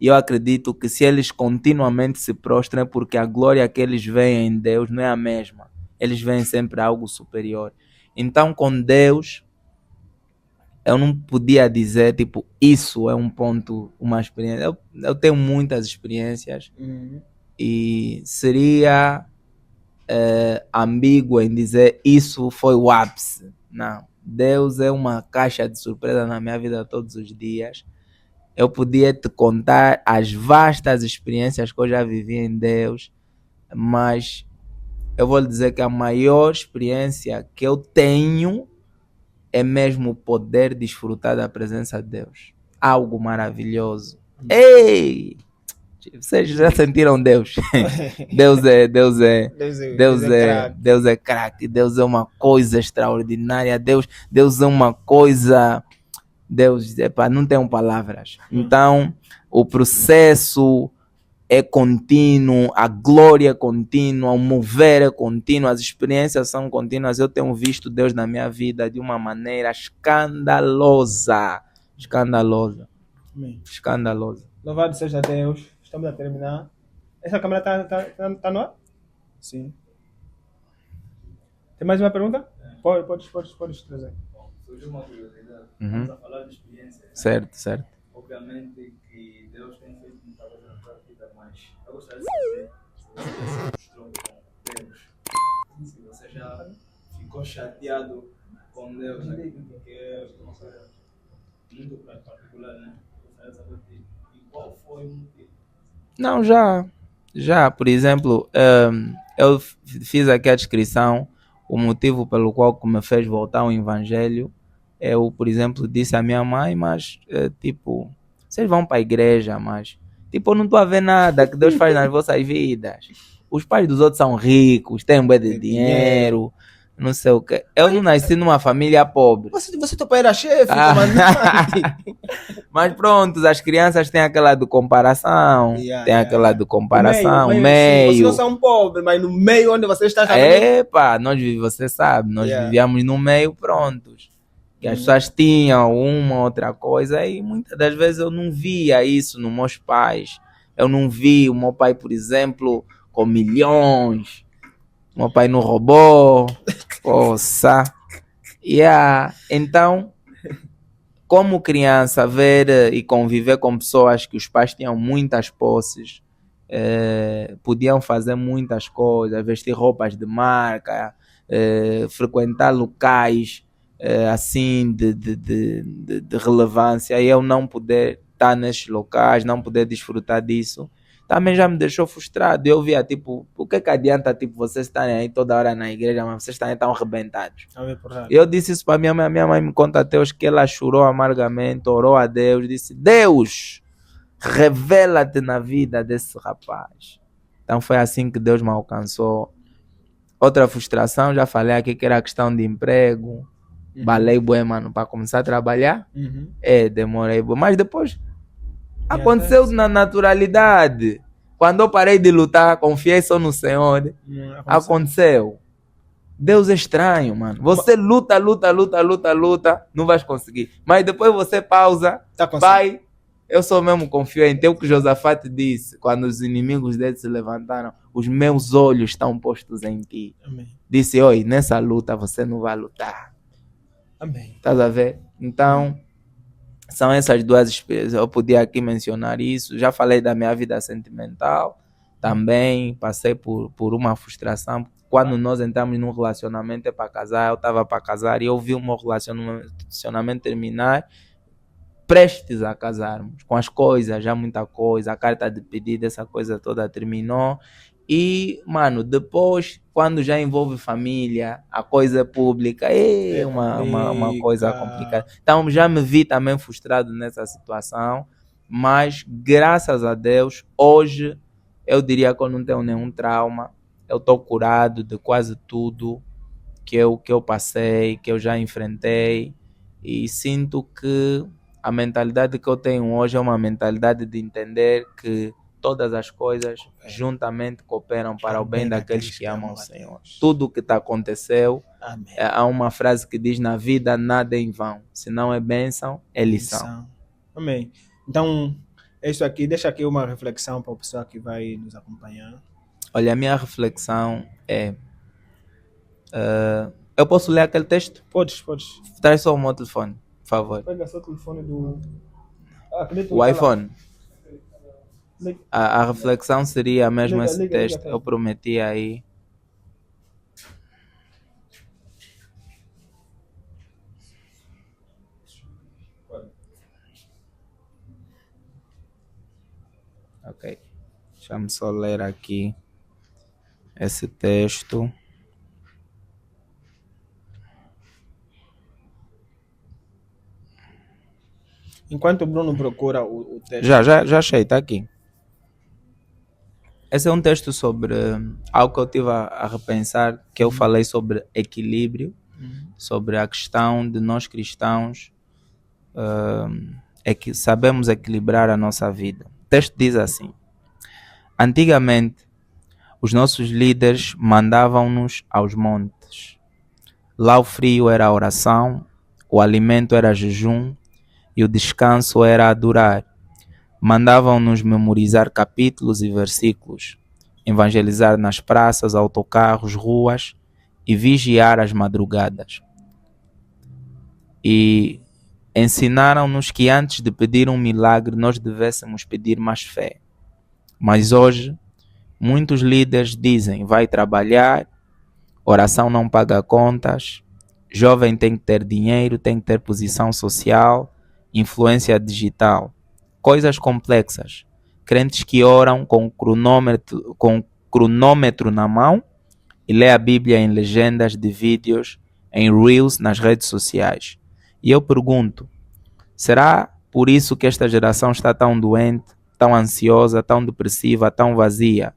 E eu acredito que se eles continuamente se prostram é porque a glória que eles veem em Deus não é a mesma. Eles veem sempre algo superior. Então, com Deus, eu não podia dizer, tipo, isso é um ponto, uma experiência. Eu tenho muitas experiências e seria ambíguo em dizer isso foi o ápice. Não. Deus é uma caixa de surpresa na minha vida todos os dias. Eu podia te contar as vastas experiências que eu já vivi em Deus, mas... eu vou lhe dizer que a maior experiência que eu tenho é mesmo poder desfrutar da presença de Deus. Algo maravilhoso. Ei! Vocês já sentiram Deus? Deus é craque. Deus é uma coisa extraordinária. Deus é uma coisa... Deus, não tenho palavras. Então, o processo é contínuo, a glória é contínua, o mover é contínuo, as experiências são contínuas. Eu tenho visto Deus na minha vida de uma maneira escandalosa. Escandalosa. Amém. Escandalosa. Louvado seja Deus. Estamos a terminar. Essa câmera tá no ar? Sim. Tem mais uma pergunta? Pode trazer. Bom, surgiu uma curiosidade. Uhum. Estamos a falar de experiências. Né? Certo. Obviamente que Deus tem feito muita coisa na sua vida, mas eu gostaria de saber se você já se frustrou com Deus. Se você já ficou chateado com Deus, né? Porque é uma coisa muito particular, né? Gostaria de saber e qual foi o motivo. Não, já, por exemplo, eu fiz aqui a descrição, o motivo pelo qual que me fez voltar ao Evangelho. Eu, por exemplo, disse à minha mãe, mas, tipo, vocês vão para a igreja, mas, tipo, eu não estou a ver nada que Deus faz nas vossas vidas. Os pais dos outros são ricos, têm um bem de dinheiro, não sei o quê. Eu não nasci numa família pobre. Você teu pai era chefe, comandante. Mas pronto, as crianças têm aquela de comparação, de comparação, o meio. Vocês não são pobres, mas no meio onde você está... Epa, você sabe, nós vivíamos no meio prontos. Que as pessoas tinham uma outra coisa e muitas das vezes eu não via isso nos meus pais. Eu não vi o meu pai, por exemplo, com milhões. O meu pai não roubou. Poxa. Então, como criança, ver e conviver com pessoas que os pais tinham muitas posses, podiam fazer muitas coisas, vestir roupas de marca, frequentar locais assim de relevância, e eu não poder estar nesses locais, não poder desfrutar disso, também já me deixou frustrado. Eu via, tipo, o que adianta, tipo, vocês estarem aí toda hora na igreja, mas vocês também estão arrebentados. Eu disse isso para minha mãe me conta até hoje que ela chorou amargamente, orou a Deus, disse, Deus, revela-te na vida desse rapaz. Então foi assim que Deus me alcançou. Outra frustração, já falei aqui que era a questão de emprego. Balei bué, mano, para começar a trabalhar. Demorei bué. Mas depois aconteceu na naturalidade. Quando eu parei de lutar, confiei só no Senhor. Aconteceu. Deus é estranho, mano. Você luta, não vais conseguir. Mas depois você pausa, vai. Eu só mesmo confio em ti. O que Josafate disse, quando os inimigos dele se levantaram, os meus olhos estão postos em ti. Amém. Disse, oi, nessa luta você não vai lutar. Amém. Estás a ver? Então, são essas duas experiências. Eu podia aqui mencionar isso. Já falei da minha vida sentimental. Também passei por uma frustração. Quando nós entramos num relacionamento é para casar, eu estava para casar e eu vi o meu relacionamento terminar prestes a casarmos. Com as coisas, já muita coisa. A carta de pedido, essa coisa toda terminou. E, mano, depois, quando já envolve família, a coisa é pública, é uma coisa complicada. Então, já me vi também frustrado nessa situação, mas, graças a Deus, hoje, eu diria que eu não tenho nenhum trauma. Eu estou curado de quase tudo que eu passei, que eu já enfrentei, e sinto que a mentalidade que eu tenho hoje é uma mentalidade de entender que todas as coisas juntamente cooperam para o bem daqueles que amam o Senhor. Tudo o que aconteceu, há uma frase que diz, na vida nada é em vão. Se não é bênção, é lição. Amém. Então, é isso aqui. Deixa aqui uma reflexão para o pessoal que vai nos acompanhar. Olha, a minha reflexão é... eu posso ler aquele texto? Podes. Traz só o meu telefone, por favor. Pega só o telefone do... o iPhone. A reflexão seria mesmo esse texto. Eu prometi aí. Ok. Deixa-me só ler aqui esse texto. Enquanto o Bruno procura o texto. Já achei, está aqui. Esse é um texto sobre algo que eu tive a repensar, que eu falei sobre equilíbrio, sobre a questão de nós cristãos é que sabemos equilibrar a nossa vida. O texto diz assim: Antigamente, os nossos líderes mandavam-nos aos montes. Lá o frio era a oração, o alimento era jejum e o descanso era adorar. Mandavam-nos memorizar capítulos e versículos, evangelizar nas praças, autocarros, ruas e vigiar as madrugadas. E ensinaram-nos que antes de pedir um milagre nós devêssemos pedir mais fé. Mas hoje, muitos líderes dizem: vai trabalhar, oração não paga contas, jovem tem que ter dinheiro, tem que ter posição social, influência digital. Coisas complexas. Crentes que oram com cronômetro na mão e lê a Bíblia em legendas de vídeos, em Reels, nas redes sociais. E eu pergunto, será por isso que esta geração está tão doente, tão ansiosa, tão depressiva, tão vazia,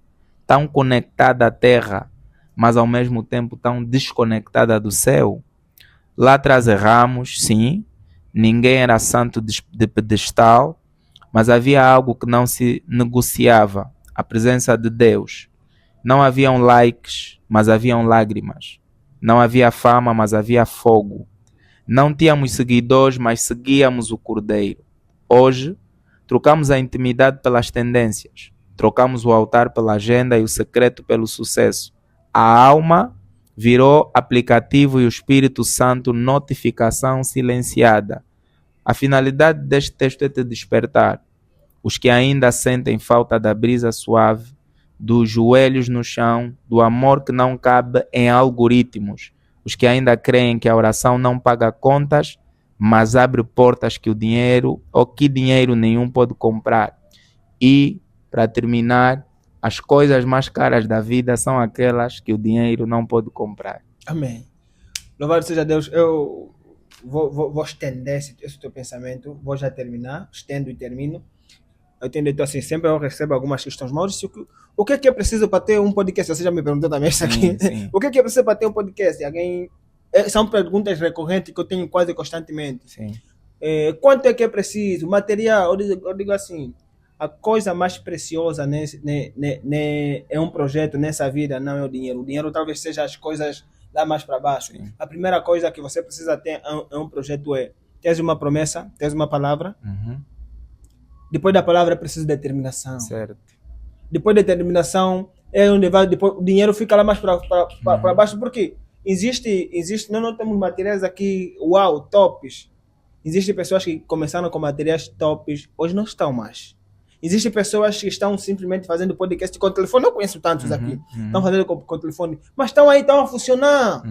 tão conectada à terra, mas ao mesmo tempo tão desconectada do céu? Lá atrás erramos, sim, ninguém era santo de pedestal, mas havia algo que não se negociava, a presença de Deus. Não haviam likes, mas haviam lágrimas. Não havia fama, mas havia fogo. Não tínhamos seguidores, mas seguíamos o Cordeiro. Hoje, trocamos a intimidade pelas tendências. Trocamos o altar pela agenda e o secreto pelo sucesso. A alma virou aplicativo e o Espírito Santo notificação silenciada. A finalidade deste texto é te despertar. Os que ainda sentem falta da brisa suave, dos joelhos no chão, do amor que não cabe em algoritmos. Os que ainda creem que a oração não paga contas, mas abre portas que dinheiro nenhum pode comprar. E, para terminar, as coisas mais caras da vida são aquelas que o dinheiro não pode comprar. Amém. Louvado seja Deus. Eu vou estender esse teu pensamento. Vou já terminar. Estendo e termino. Eu tenho dito assim, sempre eu recebo algumas questões. Maurício, o que é preciso para ter um podcast? Você já me perguntou também isso aqui. Sim. O que é preciso para ter um podcast? São perguntas recorrentes que eu tenho quase constantemente. Sim. Quanto é preciso? Material, eu digo assim, a coisa mais preciosa é um projeto nessa vida, não é o dinheiro. O dinheiro talvez seja as coisas lá mais para baixo. Sim. A primeira coisa que você precisa ter é um projeto tens uma promessa, tens uma palavra. Uhum. Depois da palavra é preciso determinação. Certo. Depois da determinação é onde vai, depois o dinheiro fica lá mais para baixo, porque existe, nós não temos materiais aqui, tops. Existem pessoas que começaram com materiais tops, hoje não estão mais. Existem pessoas que estão simplesmente fazendo podcast com telefone, eu conheço tantos aqui, estão fazendo com telefone, mas estão aí, estão a funcionar.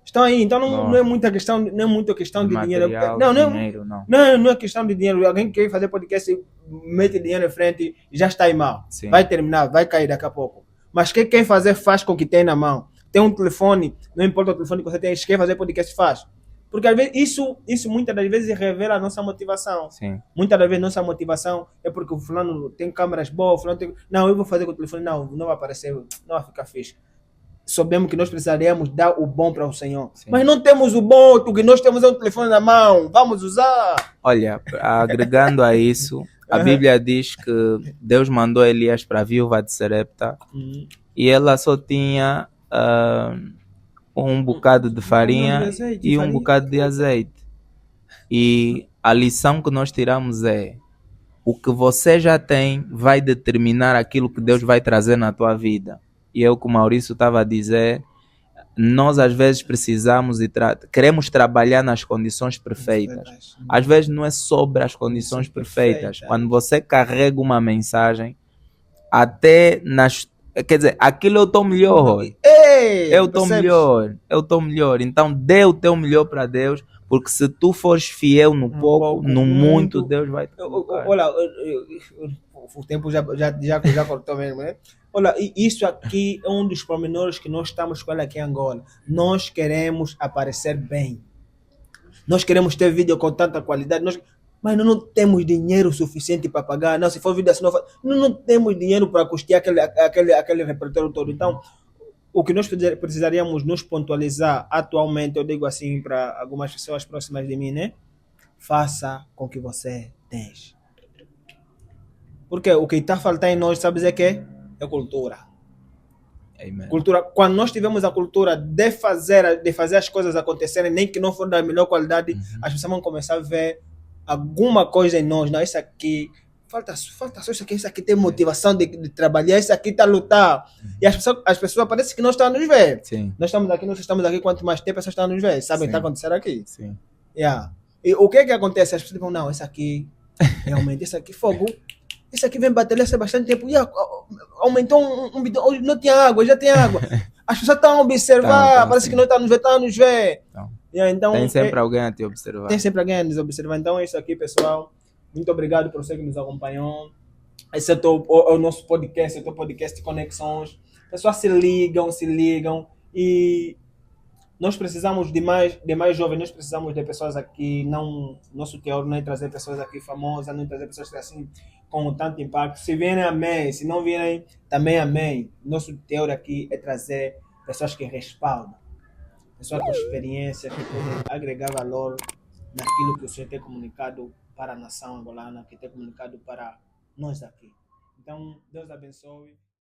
Estão aí, então não é muita questão, não é muita questão de dinheiro. Não é questão de dinheiro. Alguém que quer fazer podcast, mete dinheiro em frente e já está aí mal. Sim. Vai terminar, vai cair daqui a pouco. Mas quem quer fazer, faz com o que tem na mão. Tem um telefone, não importa o telefone que você tem, quer fazer podcast, faz. Porque às vezes isso muitas das vezes revela a nossa motivação. Sim. Muitas das vezes nossa motivação é porque o fulano tem câmeras boas, o fulano tem... Não, eu vou fazer com o telefone, não vai aparecer, não vai ficar fixe. Sabemos que nós precisaríamos dar o bom para o Senhor. Sim. Mas não temos o bom, o que nós temos é um telefone na mão. Vamos usar. Olha, agregando a isso, a Bíblia diz que Deus mandou Elias para a viúva de Sarepta e ela só tinha um bocado de farinha e um bocado de azeite. E a lição que nós tiramos é: o que você já tem vai determinar aquilo que Deus vai trazer na tua vida. E é o que o Maurício estava a dizer, nós às vezes precisamos queremos trabalhar nas condições perfeitas. Às vezes não é sobre as condições perfeitas. Quando você carrega uma mensagem, até quer dizer, aquilo eu estou melhor. Eu estou melhor. Então dê o teu melhor para Deus, porque se tu fores fiel no pouco, no muito, Deus vai te colocar. Olha, o tempo já cortou mesmo, né? Olha, isso aqui é um dos pormenores que nós estamos com ele aqui em Angola. Nós queremos aparecer bem. Nós queremos ter vídeo com tanta qualidade, mas nós não temos dinheiro suficiente para pagar. Não, se for vídeo assim, nós não temos dinheiro para custear aquele repertório todo. Então, o que nós precisaríamos nos pontualizar atualmente, eu digo assim para algumas pessoas próximas de mim, né? Faça com o que você tem. Porque o que está faltando em nós, sabes, é que é cultura. Amen. Cultura. Quando nós tivemos a cultura de fazer as coisas acontecerem, nem que não for da melhor qualidade, as pessoas vão começar a ver alguma coisa em nós. Não, isso aqui, falta só isso aqui tem motivação de trabalhar, isso aqui está a lutar. E as pessoas parece que não estão a nos ver. Sim. Nós estamos aqui, quanto mais tempo, as pessoas estão a nos ver. Sabem o que está acontecendo aqui? Sim. Yeah. E o que acontece? As pessoas dizem, não, isso aqui, realmente, isso aqui, fogo. Isso aqui vem bater há bastante tempo. Aumentou um bidão. Hoje não tinha água, já tem água. As pessoas estão a observar, parece que não estão a nos ver. Então, tem sempre alguém a te observar. Tem sempre alguém a nos observar. Então é isso aqui, pessoal. Muito obrigado por você que nos acompanhou. Esse é o nosso podcast, é o teu podcast de conexões. Pessoas se ligam. E nós precisamos de mais jovens, nós precisamos de pessoas aqui, nosso teor não é trazer pessoas aqui famosas, não é trazer pessoas assim com tanto impacto. Se vierem, amém. Se não vierem, também amém. Nosso teor aqui é trazer pessoas que respaldam, pessoas com experiência, que podem agregar valor naquilo que o Senhor tem comunicado para a nação angolana, que tem comunicado para nós aqui. Então, Deus abençoe.